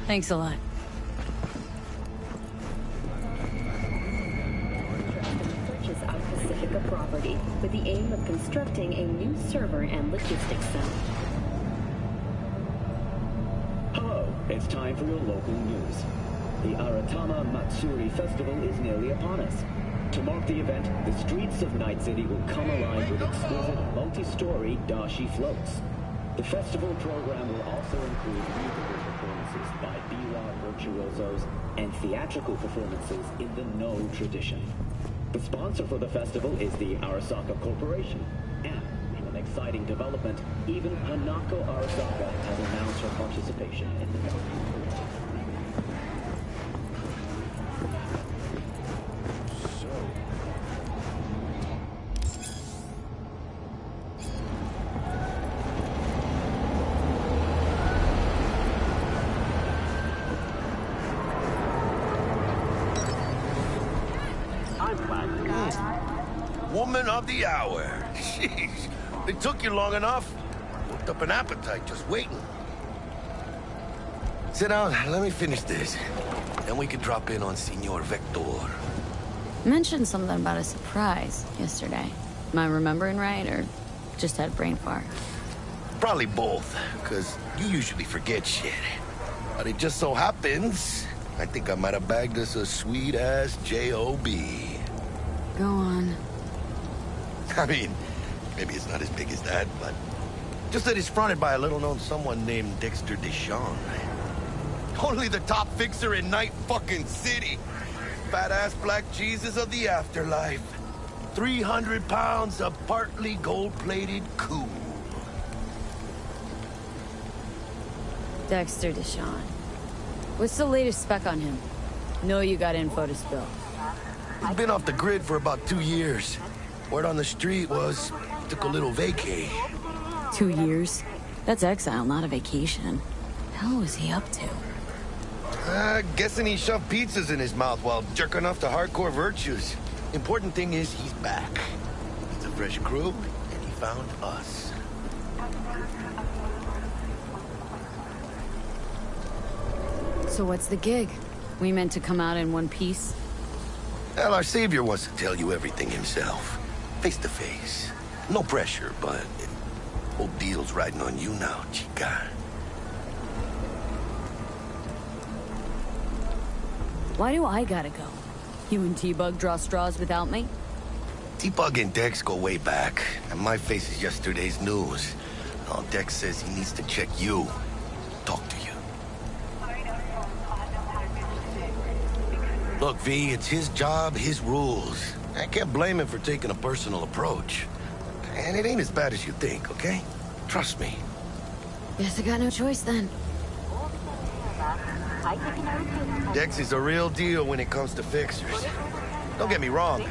Thanks a lot. Purchase our Pacifica property with the aim of constructing a new server and logistics center. Hello, it's time for your local news. The Aratama Matsuri Festival is nearly upon us. To mark the event, the streets of Night City will come alive with exquisite multi-story dashi floats. The festival program will also include musical performances by biwa virtuosos and theatrical performances in the No tradition. The sponsor for the festival is the Arasaka Corporation, and in an exciting development, even Hanako Arasaka has announced her participation in the festival. Woman of the hour. Jeez, it took you long enough. Worked up an appetite just waiting. Sit down, let me finish this. Then we can drop in on Senor Vector. Mentioned something about a surprise yesterday. Am I remembering right, or just had a brain fart? Probably both, because you usually forget shit. But it just so happens, I think I might have bagged us a sweet-ass J.O.B. Go on. I mean, maybe it's not as big as that, but just that it's fronted by a little-known someone named Dexter Deshawn. Only the top fixer in Night fucking City. Fat-ass black Jesus of the afterlife. 300 pounds of partly gold-plated cool. Dexter Deshawn. What's the latest spec on him? Know you got info to spill. He's been off the grid for about 2 years. Word on the street was he took a little vacay. 2 years? That's exile, not a vacation. Hell was he up to? Guessing he shoved pizzas in his mouth while jerking off to hardcore virtues. Important thing is he's back. It's a fresh crew, and he found us. So what's the gig? We meant to come out in one piece? Well, our savior wants to tell you everything himself. Face to face. No pressure, but whole deal's riding on you now, chica. Why do I gotta go? You and T-Bug draw straws without me? T-Bug and Dex go way back, and my face is yesterday's news. Now Dex says he needs to check you. Talk to you. Look, V, it's his job, his rules. I can't blame him for taking a personal approach. And it ain't as bad as you think, okay? Trust me. Guess I got no choice then. Dex is a real deal when it comes to fixers. Don't get me wrong.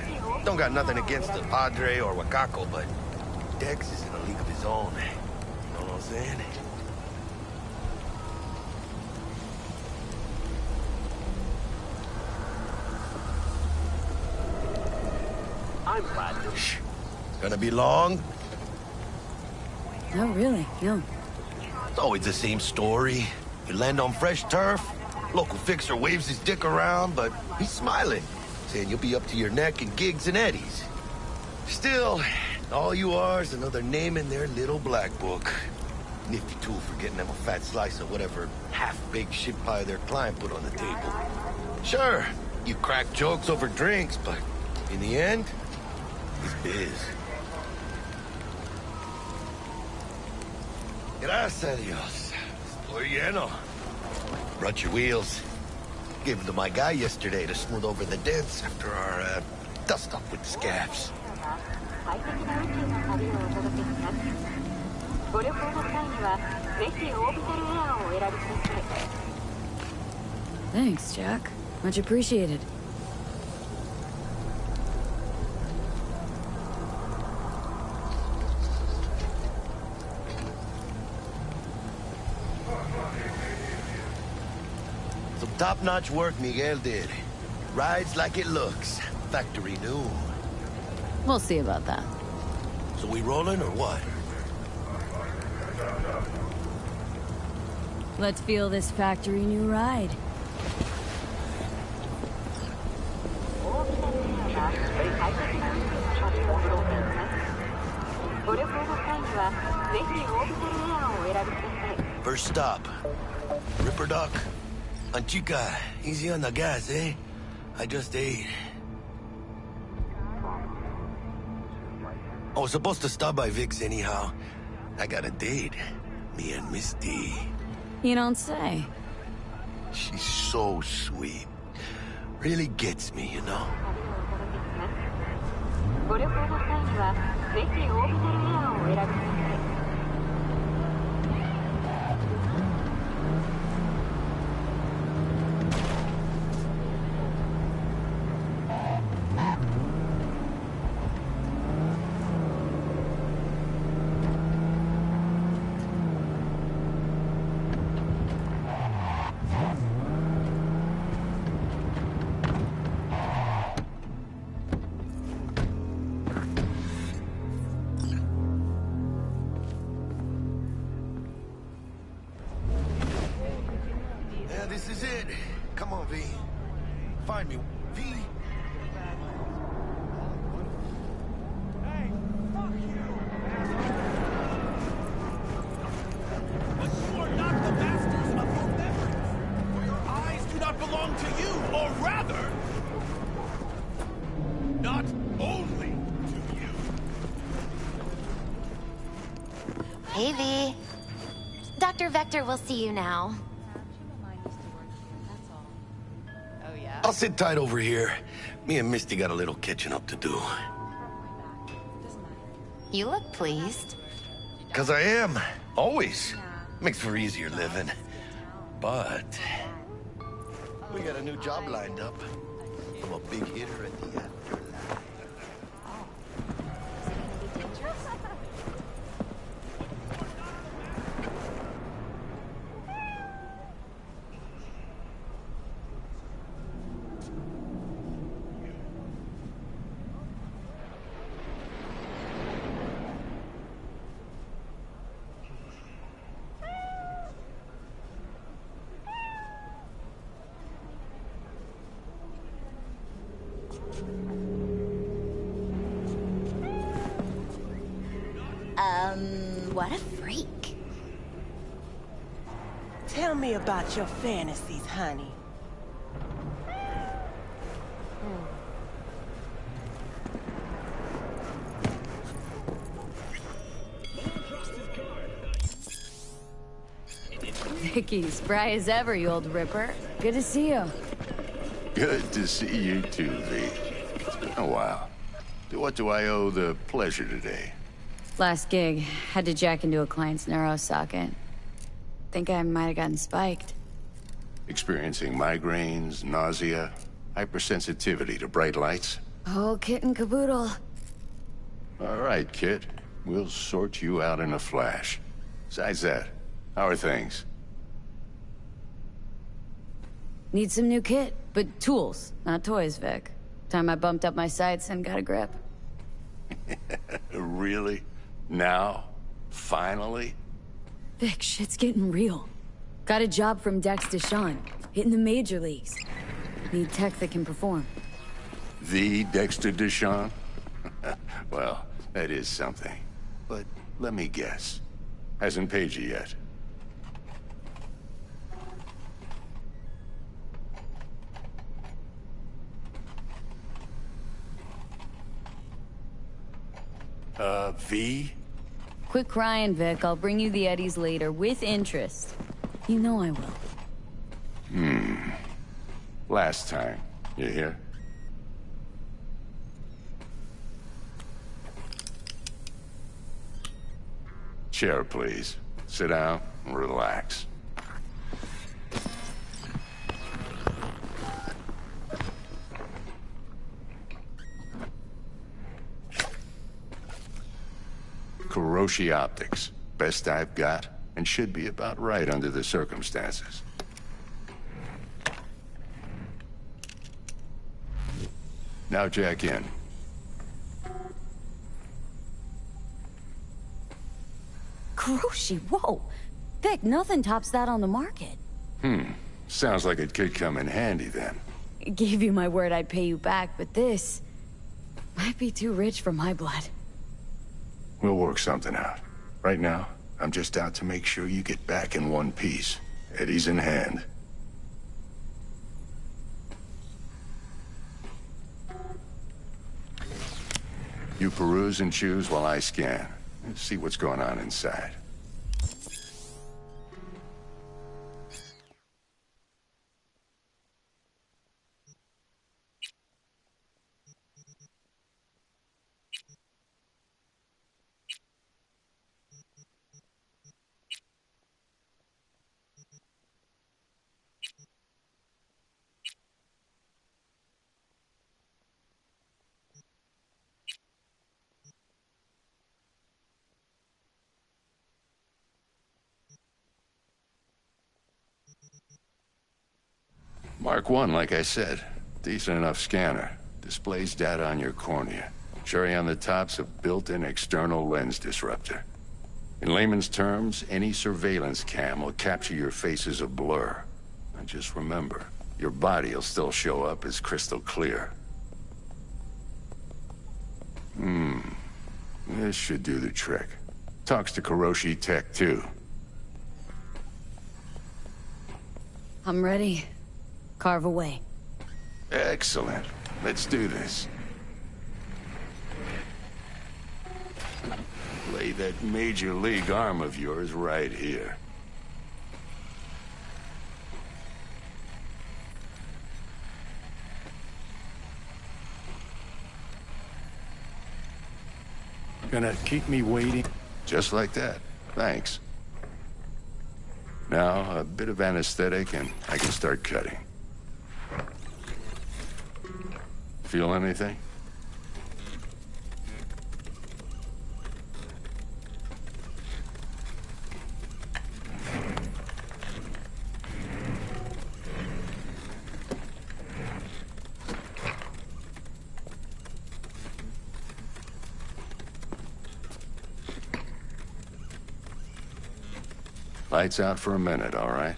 Don't got nothing against the Padre or Wakako, but Dex is in a league of his own. You know what I'm saying? I'm glad. Shh. Gonna be long? No, really, no. It's always the same story. You land on fresh turf, local fixer waves his dick around, but he's smiling, saying you'll be up to your neck in gigs and eddies. Still, all you are is another name in their little black book. Nifty tool for getting them a fat slice of whatever half-baked shit pie their client put on the table. Sure, you crack jokes over drinks, but in the end, it's biz. Gracias a Dios. Estoy lleno. Brought your wheels. Gave them to my guy yesterday to smooth over the dents after our dust-up with the scabs. Thanks, Jack. Much appreciated. Some top-notch work Miguel did. Rides like it looks. Factory new. We'll see about that. So we rolling or what? Let's feel this factory new ride. First stop. Ripper Doc. Anchica, easy on the gas, eh? I just ate. I was supposed to stop by Vic's anyhow. I got a date. Me and Misty. You don't say. She's so sweet. Really gets me, you know? This is it. Come on, V. Find me, V. Hey, fuck you! But you are not the masters of your memories. For your eyes do not belong to you, or rather, not only to you. Hey, V. Dr. Vector will see you now. I'll sit tight over here. Me and Misty got a little catching up to do. You look pleased. 'Cause I am. Always. Makes for easier living. But we got a new job lined up. I'm a big hitter at the afterlife. What a freak. Tell me about your fantasies, honey. Vicky, spry as ever, you old ripper. Good to see you. Good to see you too, V. It's been a while. What do I owe the pleasure today? Last gig, had to jack into a client's neuro socket. Think I might have gotten spiked. Experiencing migraines, nausea, hypersensitivity to bright lights? Oh, kit and caboodle. All right, kid. We'll sort you out in a flash. Besides that, how are things? Need some new kit, but tools, not toys, Vic. Time I bumped up my sights and got a grip. Really? Now? Finally? Vic, shit's getting real. Got a job from Dex Deshawn, hitting the major leagues. Need tech that can perform. The Dexter Deshawn? Well, that is something. But let me guess. Hasn't paid you yet. V? Quit crying, Vic. I'll bring you the Eddies later, with interest. You know I will. Last time. You hear? Chair, please. Sit down and relax. Kiroshi Optics. Best I've got, and should be about right under the circumstances. Now jack in. Kiroshi, whoa! Vic, nothing tops that on the market. Sounds like it could come in handy then. Gave you my word I'd pay you back, but this might be too rich for my blood. We'll work something out. Right now, I'm just out to make sure you get back in one piece. Eddie's in hand. You peruse and choose while I scan. Let's see what's going on inside. Mark 1, like I said. Decent enough scanner. Displays data on your cornea. Cherry on the top's a built-in external lens disruptor. In layman's terms, any surveillance cam will capture your face as a blur. And just remember, your body will still show up as crystal clear. This should do the trick. Talks to Kiroshi Tech, too. I'm ready. Carve away. Excellent. Let's do this. Lay that major league arm of yours right here. Gonna keep me waiting? Just like that. Thanks. Now, a bit of anesthetic and I can start cutting. Feel anything? Lights out for a minute, all right?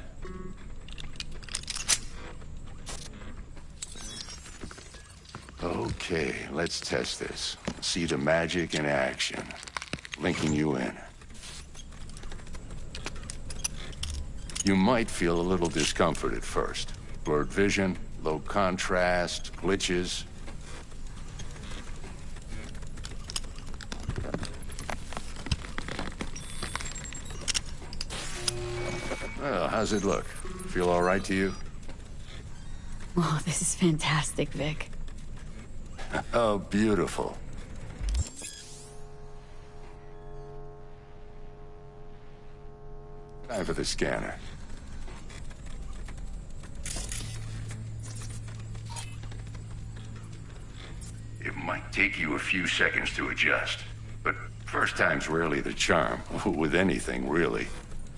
Okay, let's test this. See the magic in action. Linking you in. You might feel a little discomfort at first. Blurred vision, low contrast, glitches. Well, how's it look? Feel all right to you? Oh, this is fantastic, Vic. Oh, beautiful. Time for the scanner. It might take you a few seconds to adjust, but first time's rarely the charm, with anything, really.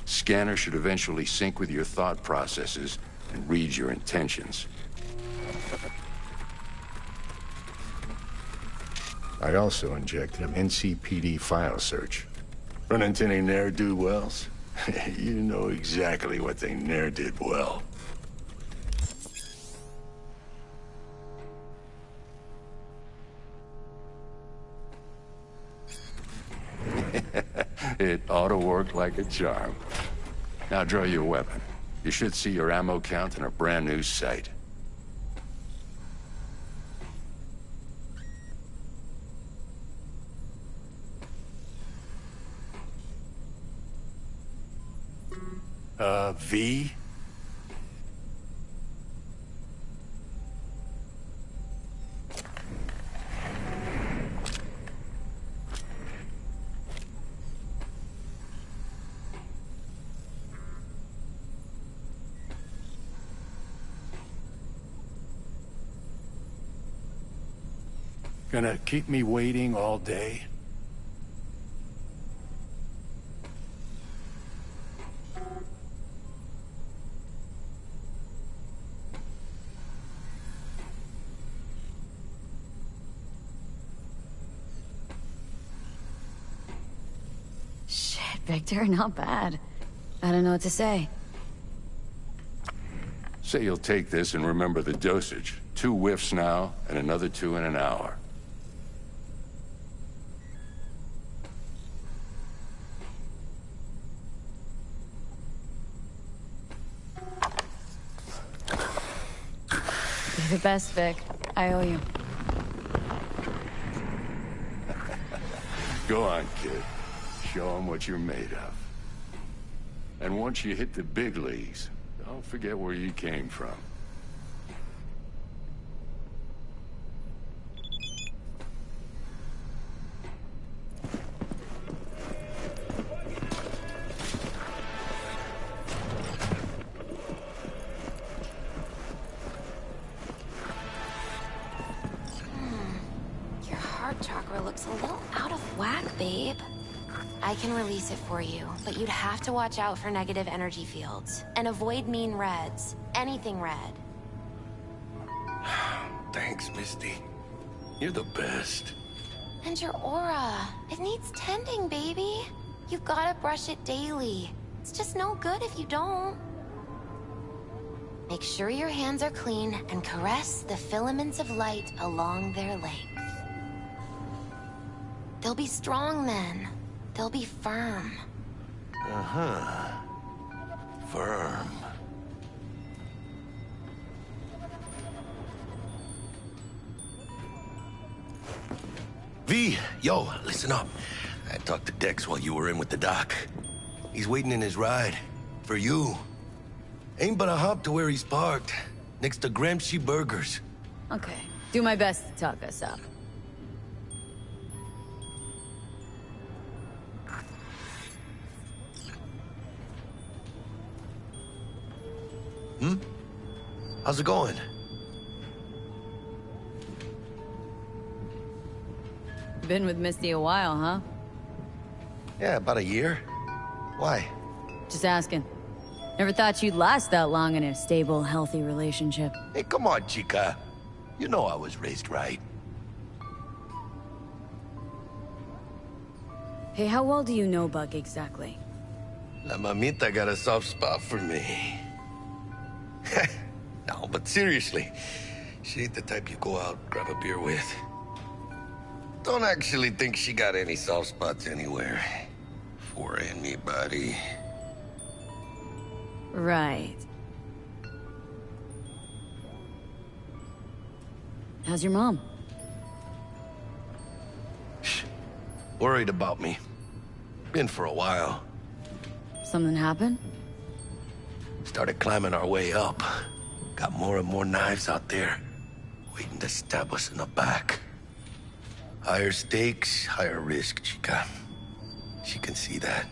Scanner should eventually sync with your thought processes and read your intentions. I also injected an NCPD file search. Run into any ne'er-do-wells? You know exactly what they ne'er did well. It ought to work like a charm. Now draw your weapon. You should see your ammo count in a brand new sight. V? Gonna keep me waiting all day? Shit, Victor, not bad. I don't know what to say. Say you'll take this and remember the dosage. 2 whiffs now, and another 2 in an hour. You're the best, Vic. I owe you. Go on, kid. Show 'em what you're made of. And once you hit the big leagues, don't forget where you came from. Your heart chakra looks a little out of whack, babe. I can release it for you, but you'd have to watch out for negative energy fields. And avoid mean reds. Anything red. Thanks, Misty. You're the best. And your aura. It needs tending, baby. You've gotta brush it daily. It's just no good if you don't. Make sure your hands are clean and caress the filaments of light along their length. They'll be strong then. They'll be firm. Uh-huh. Firm. V, yo, listen up. I talked to Dex while you were in with the doc. He's waiting in his ride. For you. Ain't but a hop to where he's parked. Next to Gramsci Burgers. Okay. Do my best to talk us up. How's it going? Been with Misty a while, huh? Yeah, about a year. Why? Just asking. Never thought you'd last that long in a stable, healthy relationship. Hey, come on, chica. You know I was raised right. Hey, how well do you know Buck exactly? La mamita got a soft spot for me. No, but seriously, she ain't the type you go out, grab a beer with. Don't actually think she got any soft spots anywhere. For anybody. Right. How's your mom? Worried about me. Been for a while. Something happened? Started climbing our way up. Got more and more knives out there, waiting to stab us in the back. Higher stakes, higher risk, chica. She can see that.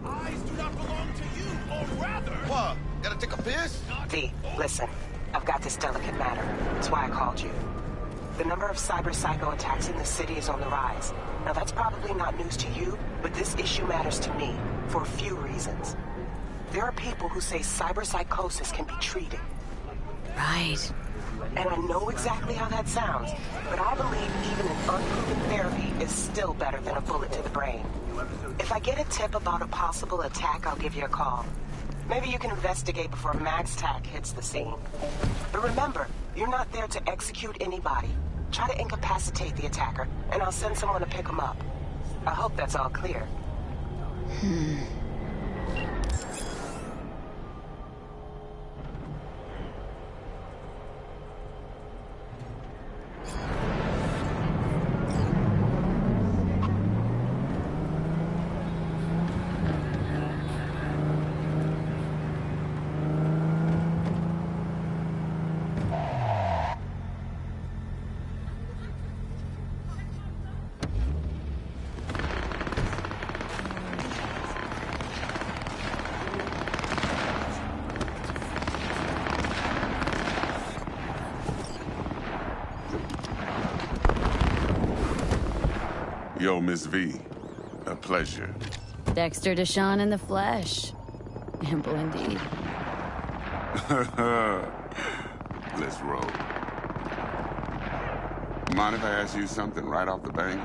Eyes do not belong to you, or rather... What? Gotta take a piss? V, listen. I've got this delicate matter. That's why I called you. The number of cyber-psycho attacks in the city is on the rise. Now, that's probably not news to you, but this issue matters to me for a few reasons. There are people who say cyberpsychosis can be treated. Right. And I know exactly how that sounds, but I believe even an unproven therapy is still better than a bullet to the brain. If I get a tip about a possible attack, I'll give you a call. Maybe you can investigate before MaxTac hits the scene. But remember, you're not there to execute anybody. Try to incapacitate the attacker, and I'll send someone to pick him up. I hope that's all clear. Yo, Miss V. A pleasure. Dexter Deshawn in the flesh. Ample indeed. Let's roll. Mind if I ask you something right off the bank?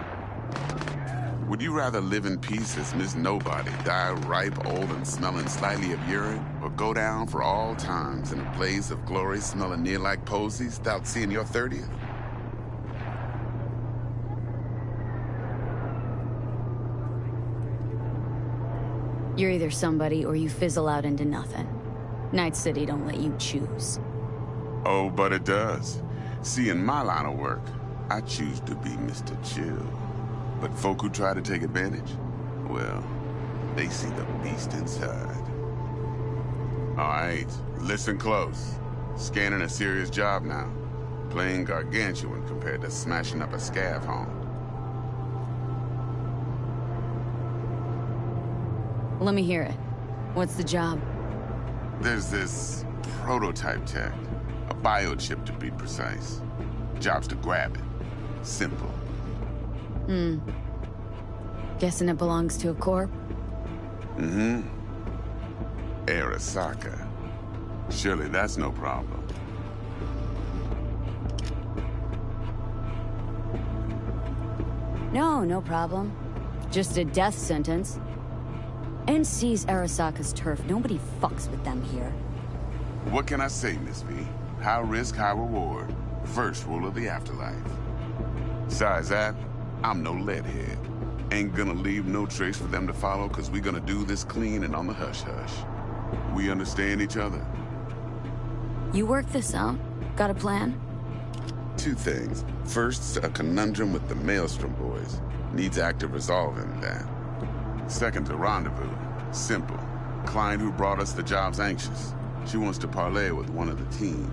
Would you rather live in peace as Miss Nobody, die ripe, old, and smelling slightly of urine, or go down for all times in a blaze of glory smelling near like posies without seeing your 30th? You're either somebody or you fizzle out into nothing. Night City don't let you choose. Oh, but it does. See, in my line of work, I choose to be Mr. Chill. But folk who try to take advantage, well, they see the beast inside. All right, listen close. Scanning a serious job now. Playing gargantuan compared to smashing up a scav home. Let me hear it. What's the job? There's this prototype tech. A biochip, to be precise. Job's to grab it. Simple. Guessing it belongs to a corp? Mm-hmm. Arasaka. Surely that's no problem. No problem. Just a death sentence. NC's Arasaka's turf. Nobody fucks with them here. What can I say, Miss V? High risk, high reward. First rule of the afterlife. Besides that, I'm no leadhead. Ain't gonna leave no trace for them to follow, cause we gonna do this clean and on the hush-hush. We understand each other? You work this out? Got a plan? Two things. First, a conundrum with the Maelstrom boys. Needs active resolving that. Second, a rendezvous. Simple. Client who brought us the job's anxious. She wants to parlay with one of the team.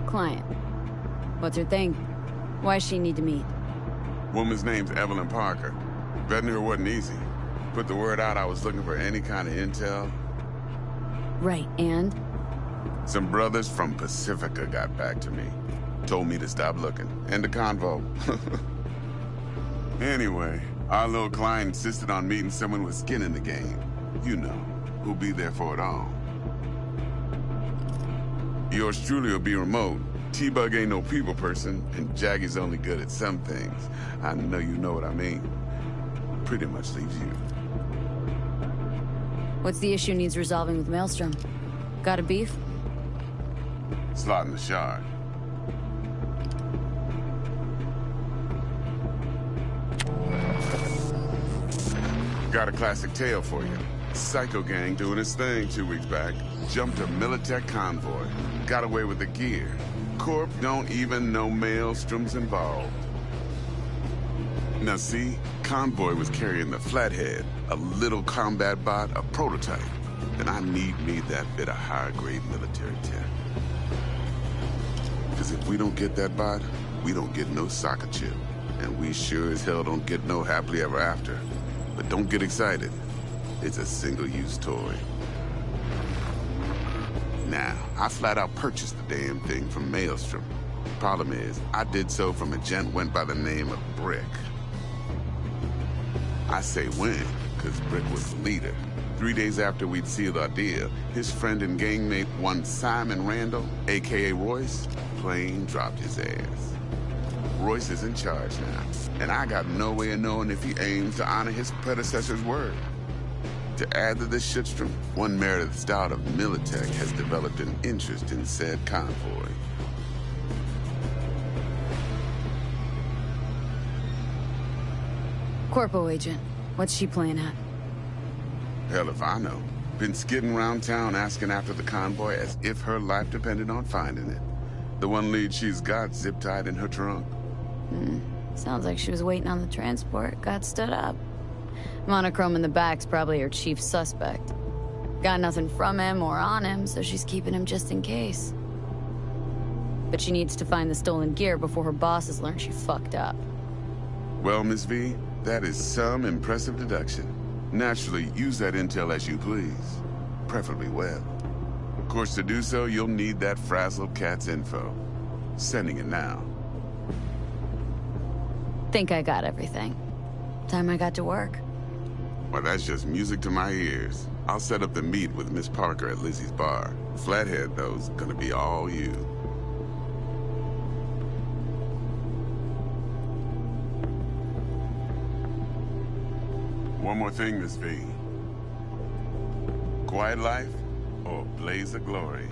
Client. What's her thing? Why does she need to meet? Woman's name's Evelyn Parker. Betting her wasn't easy. Put the word out I was looking for any kind of intel. Right, and? Some brothers from Pacifica got back to me. Told me to stop looking. End the convo. Anyway, our little client insisted on meeting someone with skin in the game. You know, who'll be there for it all. Yours truly will be remote. T-Bug ain't no people person, and Jaggy's only good at some things. I know you know what I mean. Pretty much leaves you. What's the issue needs resolving with Maelstrom? Got a beef? Slot in the shard. Got a classic tale for you. Psycho gang doing his thing 2 weeks back. Jumped a Militech convoy. Got away with the gear. Corp don't even know Maelstrom's involved. Now see, convoy was carrying the Flathead, a little combat bot, a prototype. Then I need me that bit of high-grade military tech. Because if we don't get that bot, we don't get no soccer chip. And we sure as hell don't get no happily ever after. But don't get excited. It's a single-use toy. Now, I flat out purchased the damn thing from Maelstrom. Problem is, I did so from a gent went by the name of Brick. I say when, because Brick was the leader. 3 days after we'd sealed our deal, his friend and gangmate, one Simon Randall, a.k.a. Royce, plain dropped his ass. Royce is in charge now, and I got no way of knowing if he aims to honor his predecessor's word. To add to this shitstrom, one Meredith Stout of Militech has developed an interest in said convoy. Corpo agent. What's she playing at? Hell if I know. Been skidding around town asking after the convoy as if her life depended on finding it. The one lead she's got zip-tied in her trunk. Sounds like she was waiting on the transport, got stood up. Monochrome in the back's probably her chief suspect. Got nothing from him or on him, so she's keeping him just in case. But she needs to find the stolen gear before her bosses learn she fucked up. Well, Miss V, that is some impressive deduction. Naturally, use that intel as you please. Preferably well. Of course, to do so, you'll need that frazzled cat's info. Sending it now. Think I got everything. Time I got to work. Well, that's just music to my ears. I'll set up the meet with Miss Parker at Lizzie's bar. Flathead, though's gonna be all you. One more thing, Miss V. Quiet life or blaze of glory?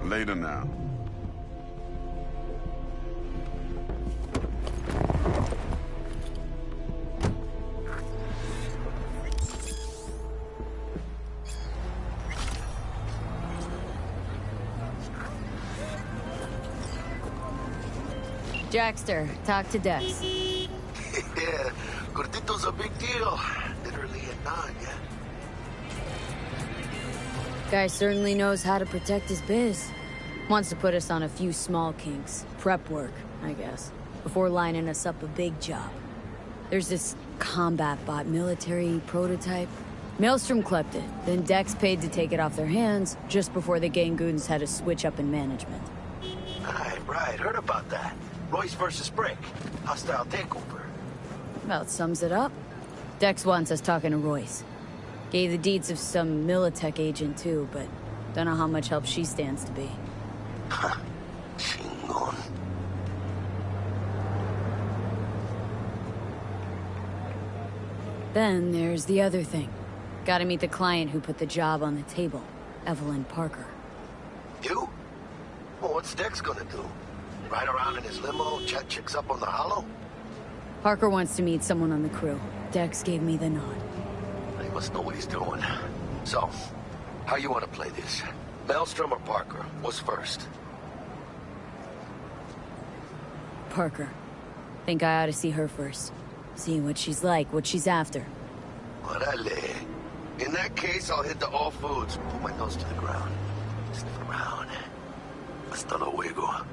Later now. Jackster, talk to Dex. Yeah, Gordito's a big deal. Literally a nine, yeah. Guy certainly knows how to protect his biz. Wants to put us on a few small kinks. Prep work, I guess. Before lining us up a big job. There's this combat bot military prototype. Maelstrom clept it, then Dex paid to take it off their hands just before the Gangoons had a switch up in management. Right, heard about that. Royce versus Brick. Hostile takeover. About sums it up. Dex wants us talking to Royce. Gave the deeds of some Militech agent too, but don't know how much help she stands to be. Chingon. Then there's the other thing. Gotta meet the client who put the job on the table, Evelyn Parker. You? Well, what's Dex gonna do? Ride around in his limo, chat chicks up on the hollow? Parker wants to meet someone on the crew. Dex gave me the nod. He must know what he's doing. So, how you want to play this? Maelstrom or Parker? What's first? Parker. Think I ought to see her first. See what she's like, what she's after. Orale. In that case, I'll hit the all foods. Put my nose to the ground. Sniff around. Hasta luego.